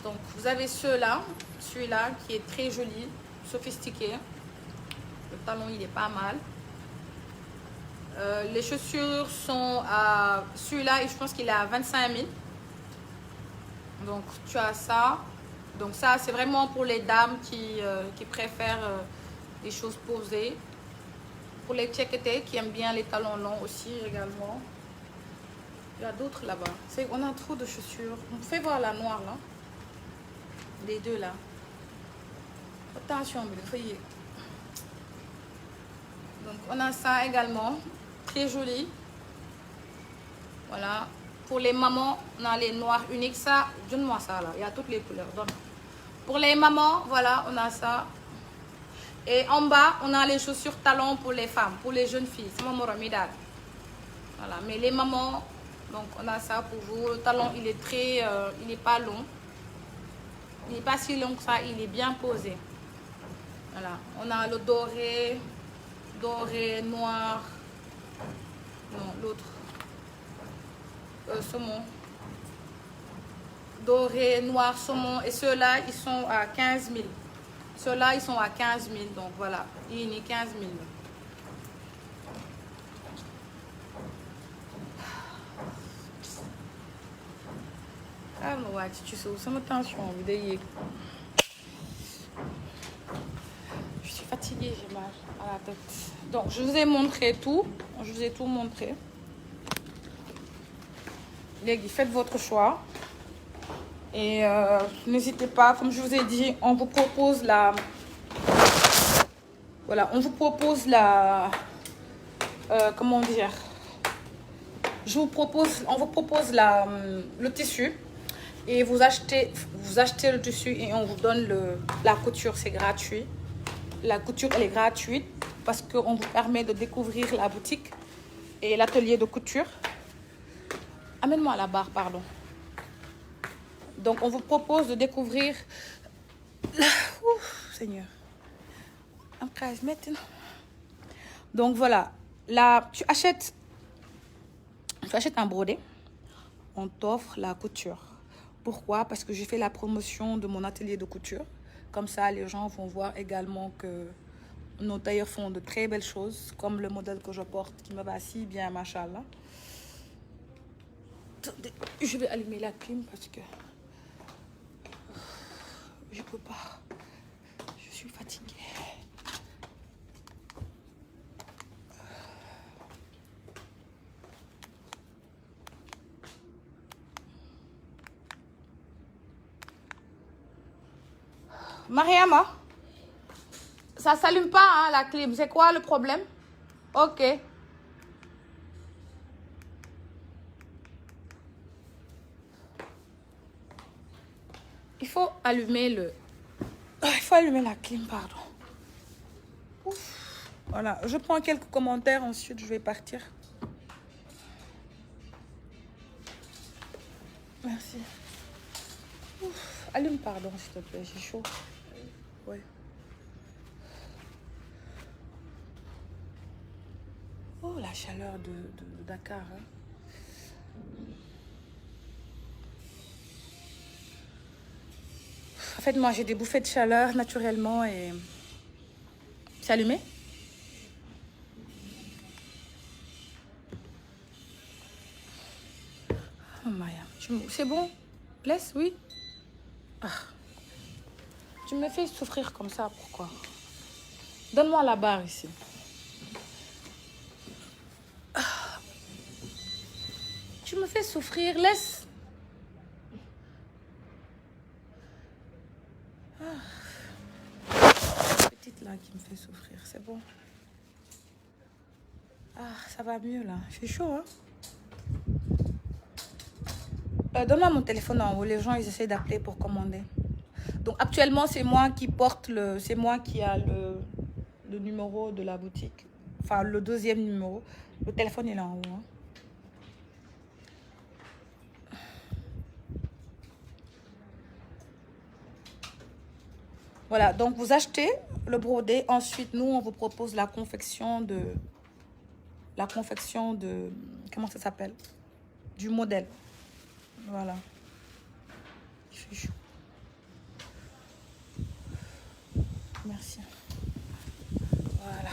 Donc vous avez celui-là qui est très joli, sophistiqué. Le talon il est pas mal. Les chaussures sont à celui-là, je pense qu'il est à 25 000. Donc tu as ça. Donc ça c'est vraiment pour les dames qui préfèrent des choses posées. Pour les tchèquetés qui aiment bien les talons longs aussi également. Il y a d'autres là-bas. On a trop de chaussures. On fait voir la noire là. Les deux là. Attention, mais il faut. Donc on a ça également. Très joli. Voilà. Pour les mamans, on a les noirs uniques. Ça, donne-moi ça là. Il y a toutes les couleurs. Donc, pour les mamans, voilà, on a ça. Et en bas, on a les chaussures talons pour les femmes, pour les jeunes filles. C'est mon moromidal. Voilà. Mais les mamans, donc on a ça pour vous. Le talon, il est très, il n'est pas long. Il n'est pas si long que ça. Il est bien posé. Voilà. On a le doré, noir. Non, l'autre. Saumon. Doré, noir, saumon. Et ceux-là, ils sont à 15 000. Ceux-là, ils sont à 15 000. Donc voilà, il y a 15 000. Ah, non, ouais, tu sais où ça me tension. Je suis fatiguée, j'ai mal à la tête. Donc, je vous ai montré tout. Je vous ai tout montré. Légui, faites votre choix. Et n'hésitez pas, comme je vous ai dit, on vous propose la... Voilà, on vous propose la... comment dire? On vous propose le tissu. Et vous achetez le tissu et on vous donne la couture, c'est gratuit. La couture, elle est gratuite parce qu'on vous permet de découvrir la boutique et l'atelier de couture. Amène-moi la barre, pardon. Donc, on vous propose de découvrir... Ouf, Seigneur. Maintenant. Donc, voilà. Là, tu achètes un brodé. On t'offre la couture. Pourquoi? Parce que j'ai fait la promotion de mon atelier de couture. Comme ça, les gens vont voir également que nos tailleurs font de très belles choses, comme le modèle que je porte qui me va si bien, machallah. Attendez, je vais allumer la clim parce que je peux pas. suis fatiguée. Mariama, ça s'allume pas hein, la clim. C'est quoi le problème? Ok. Il faut allumer le... Il faut allumer la clim, pardon. Ouf. Voilà, je prends quelques commentaires, ensuite je vais partir. Merci. Ouf. Allume, pardon, s'il te plaît, j'ai chaud. Ouais. Oh, la chaleur de Dakar. Hein. En fait, moi, j'ai des bouffées de chaleur naturellement et... C'est allumé? Oh, Maya. C'est bon? Laisse, oui? Ah. Tu me fais souffrir comme ça, pourquoi? Donne-moi la barre ici. Ah. Tu me fais souffrir, laisse. Ah. Petite là qui me fait souffrir, c'est bon. Ah, ça va mieux là. Il fait chaud, hein? Donne-moi mon téléphone en haut. Les gens, ils essaient d'appeler pour commander. Donc, actuellement, c'est moi qui porte le... C'est moi qui a le numéro de la boutique. Enfin, le deuxième numéro. Le téléphone, il est en haut. Hein. Voilà. Donc, vous achetez le brodé. Ensuite, nous, on vous propose la confection de... Comment ça s'appelle? Du modèle. Voilà. Il fait chaud. Merci. Voilà.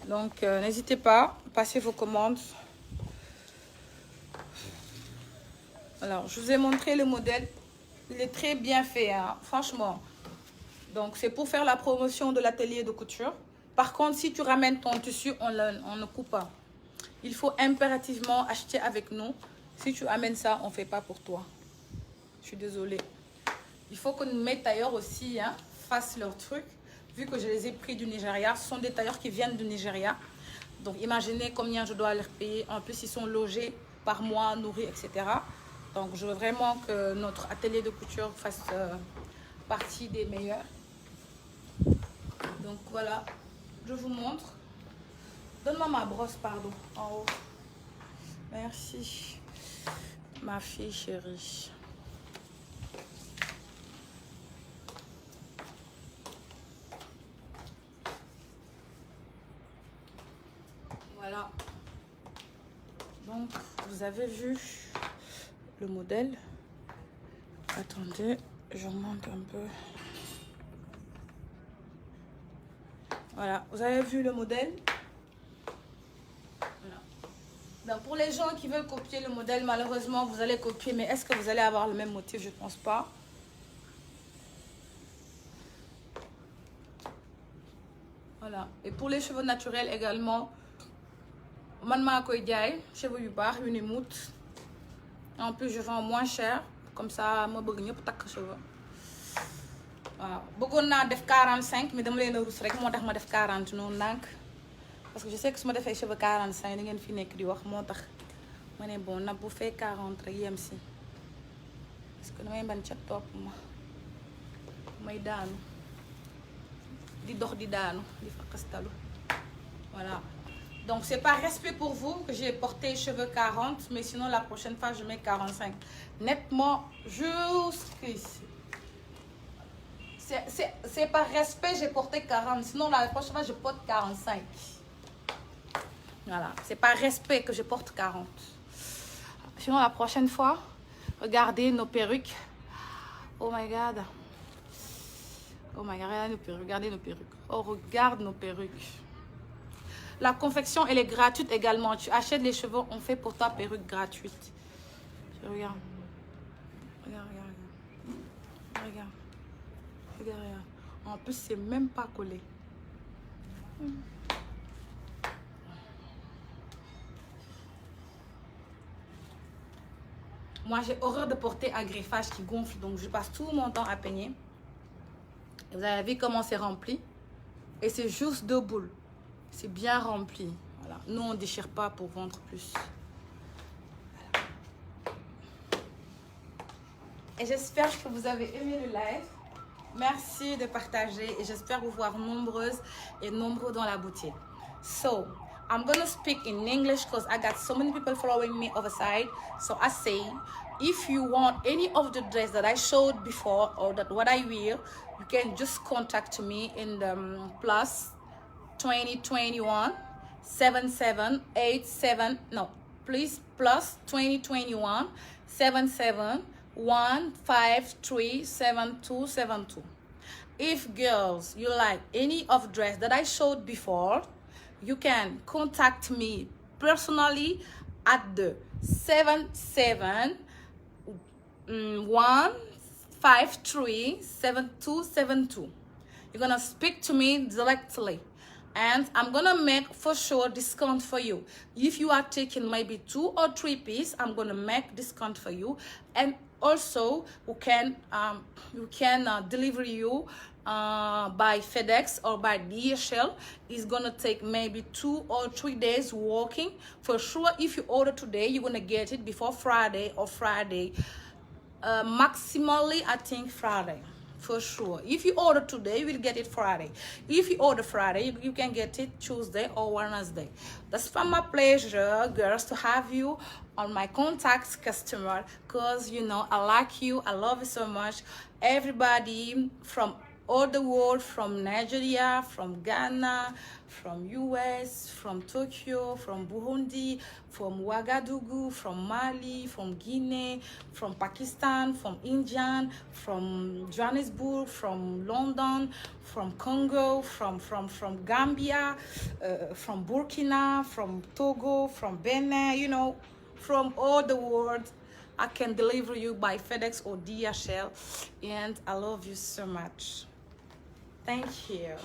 Donc, n'hésitez pas, passez vos commandes. Alors, je vous ai montré le modèle. Il est très bien fait, hein, franchement. Donc, c'est pour faire la promotion de l'atelier de couture. Par contre, si tu ramènes ton tissu, on ne coupe pas. Il faut impérativement acheter avec nous. Si tu amènes ça, on ne fait pas pour toi. Je suis désolée. Il faut que mes tailleurs aussi hein, fassent leur truc. Vu que je les ai pris du Nigeria, ce sont des tailleurs qui viennent du Nigeria. Donc, imaginez combien je dois leur payer. En plus, ils sont logés par mois, nourris, etc. Donc, je veux vraiment que notre atelier de couture fasse partie des meilleurs. Donc, voilà. Je vous montre. Donne-moi ma brosse, pardon, en haut. Merci, ma fille chérie. Voilà. Donc, vous avez vu le modèle. Attendez, je remonte un peu. Voilà, vous avez vu le modèle. Voilà. Donc, pour les gens qui veulent copier le modèle, malheureusement, vous allez copier. Mais est-ce que vous allez avoir le même motif? Je ne pense pas. Voilà. Et pour les cheveux naturels également, man maa koy jaay cheveux yu baax yu ni mout. En plus, je vends moins cher. Comme ça, ma bëgg ñëpp takk cheveux. Waaw bëggoon naa def 45 mais dama leen a rus rek moo tax ma def 40 noonu ndànk. Parce que je sais que su ma defee cheveux 45 da ngeen fi nekk di wax moo tax ma ne bon na bu fee 40 rek yem si. Parce que damay bañ ca topp ma may daanu di dox di daanu di fa xastalu. Voilà. Donc, c'est par respect pour vous que j'ai porté cheveux 40. Mais sinon, la prochaine fois, je mets 45. Nettement, jusqu'ici. C'est par respect j'ai porté 40. Sinon, la prochaine fois, je porte 45. Voilà. C'est par respect que je porte 40. Sinon, la prochaine fois, regardez nos perruques. Oh my God. Oh my God, regardez nos perruques. Regardez nos perruques. Oh, regarde nos perruques. La confection, elle est gratuite également. Tu achètes les cheveux, on fait pour toi perruque gratuite. Je regarde. Regarde, regarde, regarde. Regarde. Regarde, regarde. En plus, c'est même pas collé. Moi, j'ai horreur de porter un greffage qui gonfle, donc je passe tout mon temps à peigner. Et vous avez vu comment c'est rempli. Et c'est juste 2 boules. C'est bien rempli. Voilà. Nous, on ne déchire pas pour vendre plus. Voilà. Et j'espère que vous avez aimé le live. Merci de partager et j'espère vous voir nombreuses et nombreux dans la boutique. So, I'm gonna speak in English because I got so many people following me over side. So I say, if you want any of the dress that I showed before or that what I wear, you can just contact me in the plus 2021 7787 no please plus 2021 77 1537272. If girls you like any of dress that I showed before, you can contact me personally at the 771537272. You're gonna speak to me directly and I'm gonna make for sure discount for you. If you are taking maybe 2 or 3 pieces, I'm gonna make discount for you. And also we can deliver you by FedEx or by DHL. It's gonna take maybe 2 or 3 days walking. For sure, if you order today, you're gonna get it before Friday or Friday. Maximally, I think Friday. For sure. If you order today, you will get it Friday. If you order Friday, you can get it Tuesday or Wednesday. That's for my pleasure, girls, to have you on my contacts customer because, you know, I like you. I love you so much. Everybody from all the world, from Nigeria, from Ghana, from US, from Tokyo, from Burundi, from Ouagadougou, from Mali, from Guinea, from Pakistan, from India, from Johannesburg, from London, from Congo, from Gambia, from Burkina, from Togo, from Benin, you know, from all the world. I can deliver you by FedEx or DHL, and I love you so much. Thank you.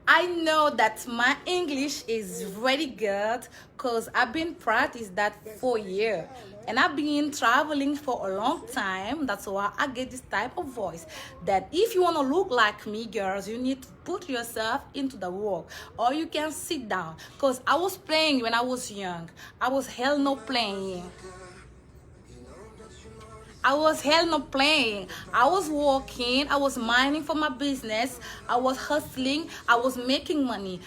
I know that my English is very good because I've been practicing that for years and I've been traveling for a long time. That's why I get this type of voice. That if you want to look like me, girls, you need to put yourself into the work or you can sit down. Because I was playing when I was young. I was hell no playing. I was hell not playing. I was working. I was minding for my business. I was hustling. I was making money.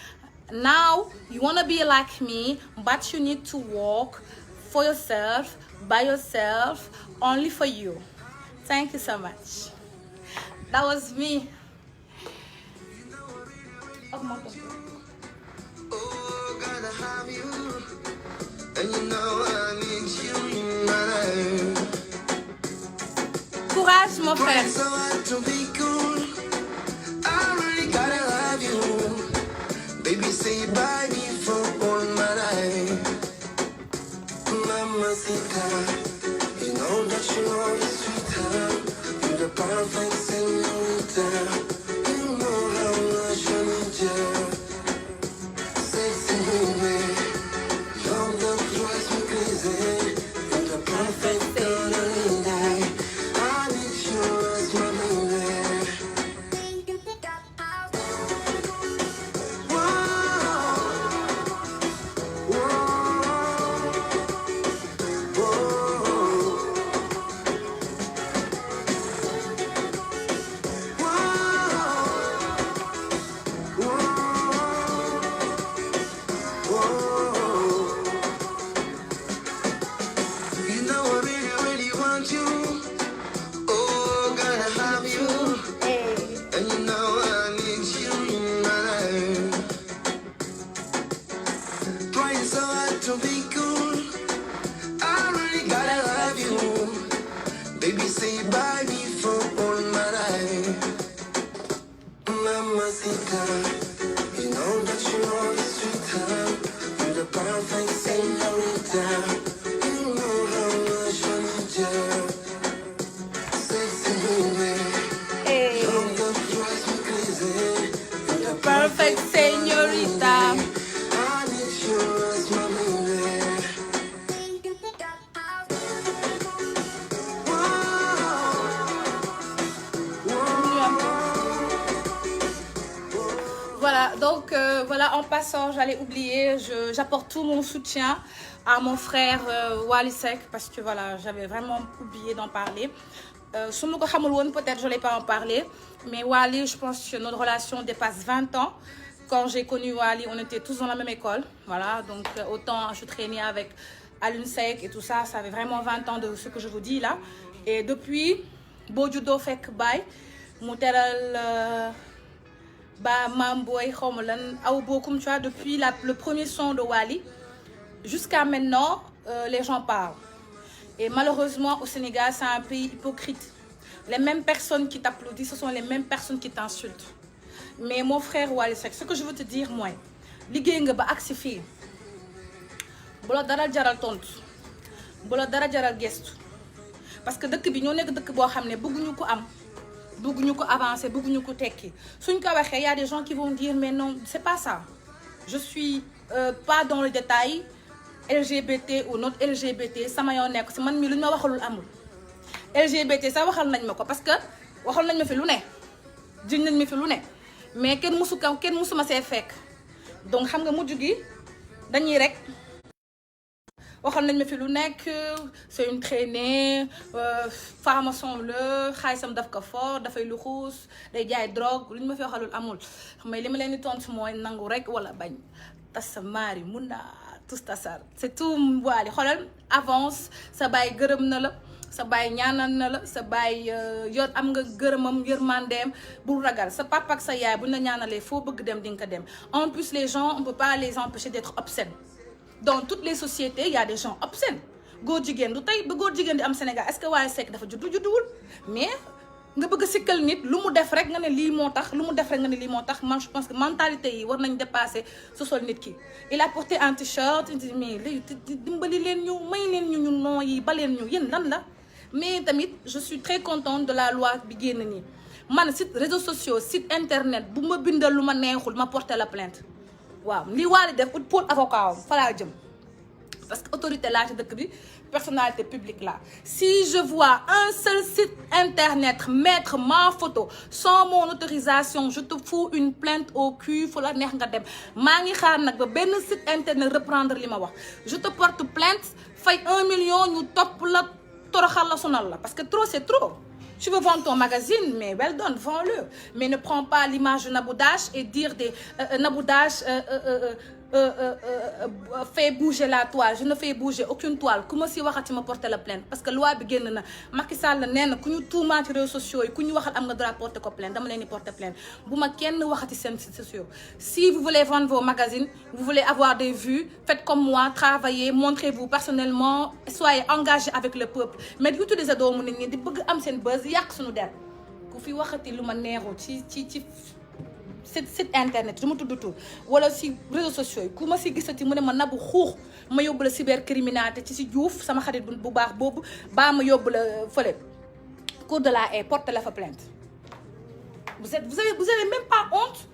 Now, you want to be like me, but you need to work for yourself, by yourself, only for you. Thank you so much. That was me. Oh, gotta have you. And you know I need you in my life. Courage, mon frère. Baby, say bye me for all my life. Mamacita, you know that you're always sweeter. You're the perfect señorita. You know how much I need you. Sexy baby, love that drives me crazy. You're the perfect girl I need. Hey. You're perfect, señorita. Voilà, donc voilà, en passant, j'allais oublier, j'apporte tout mon soutien à mon frère Wally Seck parce que voilà, j'avais vraiment oublié d'en parler. Su ma ko xamul woon, peut-être je n'allais pas en parler, mais Wally, je pense que notre relation dépasse 20 ans. Quand j'ai connu Wally, on était tous dans la même école, voilà, donc autant je traînais avec Alioune Seck et tout ça, ça avait vraiment 20 ans de ce que je vous dis là. Et depuis, boo juddoo fekk baay mu teral ba Mam Boy xaw ma lan aw bokkum, tu vois, depuis le premier son de Wally jusqu'à maintenant, les gens parlent. Et malheureusement, au Sénégal, c'est un pays hypocrite. Les mêmes personnes qui t'applaudissent, ce sont les mêmes personnes qui t'insultent. Mais mon frère Wally Seck, ce que je veux te dire, moi, liggéey nga ba agsi fii bu la dara jaral tontu bu la dara jaral gestu parce que dëkk bi ñoo nekk dëkk boo xam ne bëgguñu ko am. bëgguñu ko avancer, bëgguñu ko tekki suñ ko waxee y a des gens qui vont dire mais non c'est pas ça. Je suis pas dans le détail LGBT ou not LGBT sama yoo nekk si man mii lu ñu ma waxalul amul. LGBT sax waxal nañ ma ko parce que waxal nañ ma fi lu ne jiñ nañ ma fi lu ne mais kenn musuma see fekk donc xam nga mujj gi dañuy rek. waxal nañ ma fi lu nekk c'est une traînée farmason la xaalisam daf ko fort dafay luxuus day jaay drogue lu ñu ma fi waxalul amul mais li ma leen di tontu mooy nangu rek wala bañ tas sa maari mun naa tous tasar c'est tout. Wally xoolal avance sa baay gërëm na la sa baay ñaanal na la sa baay yor am nga gërëmam yërmandeem bu ragal sa papa ak sa yaay bu ñu la ñaanalee foo bëgg dem di nga ko dem. En plus les gens on peut pas les empêcher d'être obscènes. Dans toutes les sociétés il y a des gens obscènes góor jigéen du tey ba góor jigéen di am Sénégal est-ce que Wally Seck dafa judduwul mais nga bëgg a sikkal nit lu mu def rek nga ne lii moo tax lu mu def rek nga ne lii moo tax man je pense que mentalité yi war nañ dépasser sosol nit ki. Il a porté un t-shirt il dit mais léegi dimbali leen ñu may leen ñu ñun noo yi ba leen ñu yéen lan la mais tamit je suis très contente de la loi bi génn nii man site réseaux sociaux site internet bu ma bindal lu ma neexul ma porter la plainte. waaw li Wally def ut pour avocat am fa laa jëm parce que autorité laa ci dëkk bi personnalité publique là si je vois un seul site internet mettre ma photo sans mon autorisation je te fous une plainte au cul fu la neex nga dem maa ngi xaar nag ba benn site internet reprendre li ma wax je te porte plainte fay 1 million ñu topp la toroxal la sonal la parce que trop c'est trop. Tu veux vendre ton magazine, mais well done, vends-le. Mais ne prends pas l'image de Nabou Dash et dire des Nabou Dash fait bouger la toile. Je ne fais bouger aucune toile. Comment si waxati ma porter la plainte parce que loi bi génn na Macky Sall nee na ku ñu tuumaa ci réseaux sociaux yi ku ñu waxal am nga droit porter ko plainte dama leen di porter plainte bu ma kenn waxati seen réseaux sociaux. Si vous voulez vendre vos magazines, vous voulez avoir des vues, faites comme moi, travaillez, montrez-vous personnellement, soyez engagés avec le peuple. Mais di utiliser doomu nit ñi di bëgg am seen buzz yàq suñu der ku fi waxati lu ma neexul ci site internet du ma tudd tur wala si réseaux sociaux yi ku ma si gisati mu ne ma nabu xuux ma yóbbu la cybercriminalité ci si Diouf sama xarit bu baax boobu baa ma yóbbu la fële cour de la haie porte la fa plainte. Vous avez même pas honte.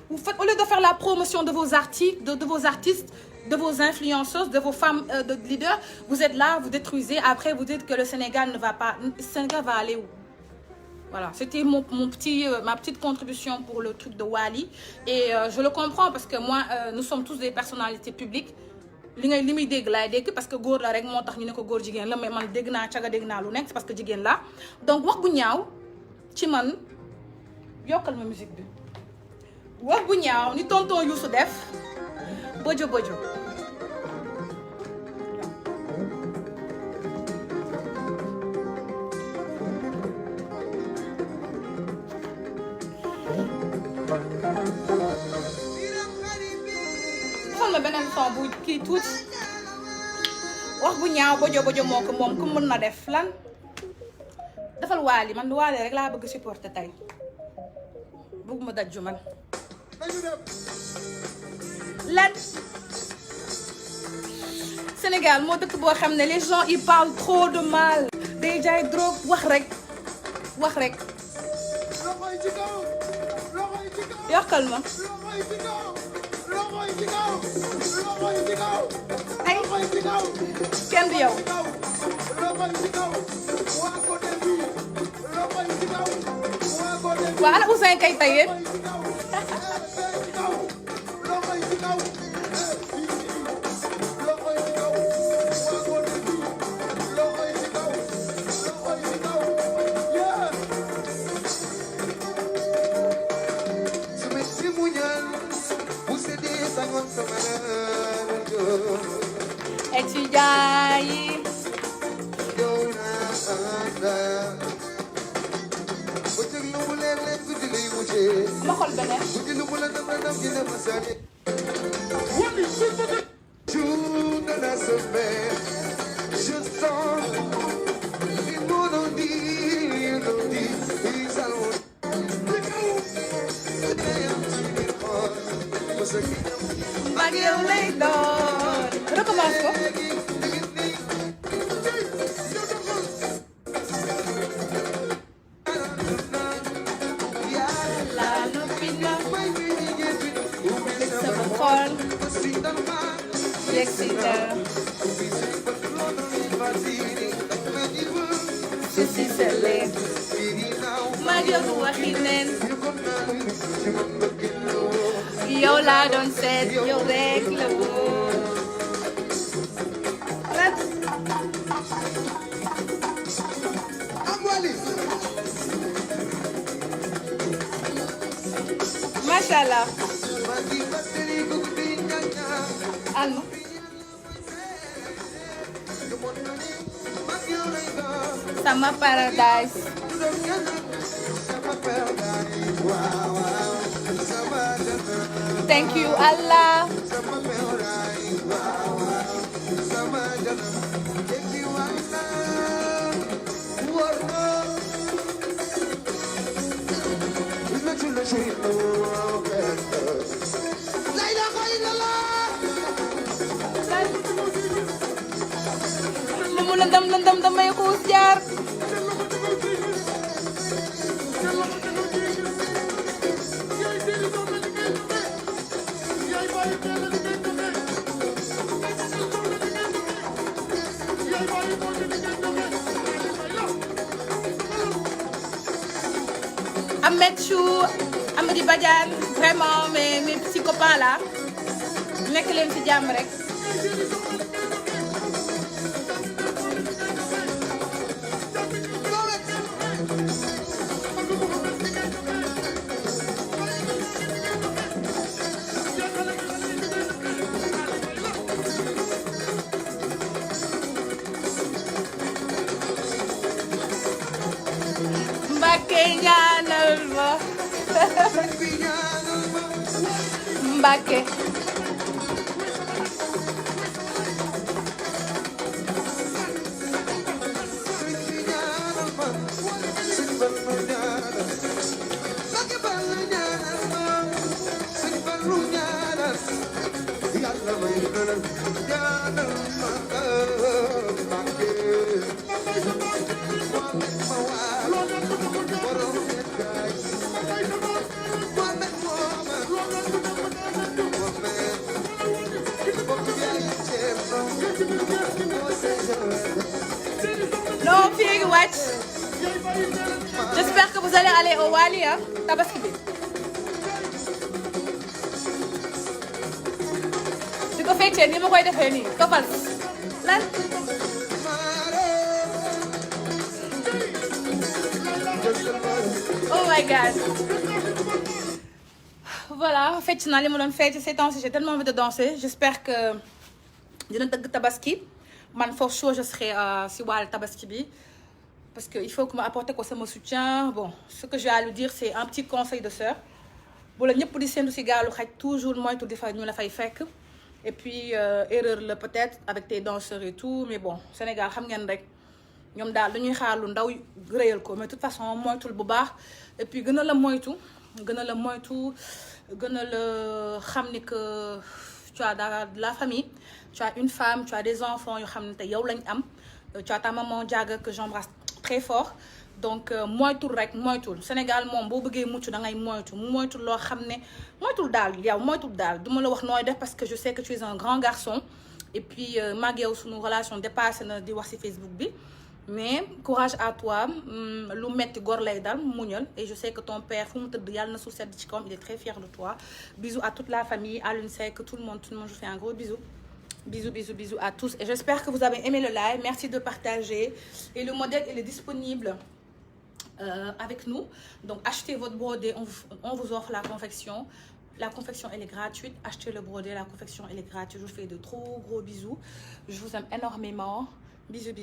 Vous faites au lieu de faire la promotion de vos articles de vos artistes de vos influenceuses de vos femmes de leaders vous êtes là vous détruisez après vous dites que le Sénégal ne va pas le Sénégal va aller où. Voilà, c'était ma petite contribution pour le truc de Wally et je le comprends parce que moi nous sommes tous des personnalités publiques li muy dégg laay dégg parce que góor la rek moo tax ñu ne ko góor jigéen la mais man dégg naa caga dégg naa lu nekk c'est parce que jigéen la donc wax bu ñaaw ci man yokkal ma musique bi wax bu ñaaw ni tonton Youssou def bojo bojo xool ma beneen son bu kii tuuti wax bu ñaaw bojo bojo moo ko moom ku mën na def lan defal Wally man Wally rek laa bëgg supporter tey bëgg ma dajju man lan Sénégal moo dëkk boo xam ne les gens ils parlent trop de mal day jaay drogue wax rek yokkal ma ay kenn du yow waa ana Ouzin Keita yéen étudiants yi ma xool beneen mag yow lay doon recommence ko yow laa doon seet yow rek la wóor macha allah alma sama paradise thank you Allah lu mu lëndëm damay xuus jaar Ahmed Chou Amady Badiane vraiment mes petits copains là nekk leen ci jàmm rek Mbacké ñaanal ma Mbacké non fii ngi wàcc j'espère que vous allez aller au Wally ah tabaski bi di ko feccee ni ma koy defee nii tofal lan oh my god voilà fecc naa li ma doon fecc ces temps-ci j'ai tellement envie de danser j'espère que dina dëgg tabaski man for sure je serai si wàllu tabaski bi parce que il faut que ma apporter ko sama soutien bon ce que j'ai à lui dire c'est un petit conseil de sœur bu la ñëpp di séntu si gaalu xaj toujours moytu di fa ñu la fay fekk et puis erreur la peut-être avec tes danseurs et tout mais bon Sénégal xam ngeen rek ñoom daal dañuy xaar lu ndaw réyal ko mais de toute façon moytul bu baax et puis gën a la moytu gën a la xam ni que tu as de la famille, tu as une femme, tu as des enfants yoo xam ne te yow lañ am, tu as ta maman Diaga que j'embrasse très fort. Donc moytul rek moytul Sénégal moom boo bëggee mucc da ngay moytul loo xam ne moytul daal yow moytul daal du ma la wax nooy def parce que je sais que tu es un grand garçon et puis maag yow suñu relation dépassé na di wax ci Facebook bi. Mais courage à toi lu metti góor lay dal muñal et je sais que ton père fu mu tëdd yàlla na suuf sedd ci kawam il est très fier de toi. Bisous à toute la famille, à l'UNSEC, tout le monde je vous fais un gros bisou. Bisous à tous et j'espère que vous avez aimé le live. Merci de partager et le modèle il est disponible avec nous. Donc achetez votre brodé, on vous offre la confection. La confection elle est gratuite. Achetez le brodé, la confection elle est gratuite. Je vous fais de trop gros bisous. Je vous aime énormément. Bisous.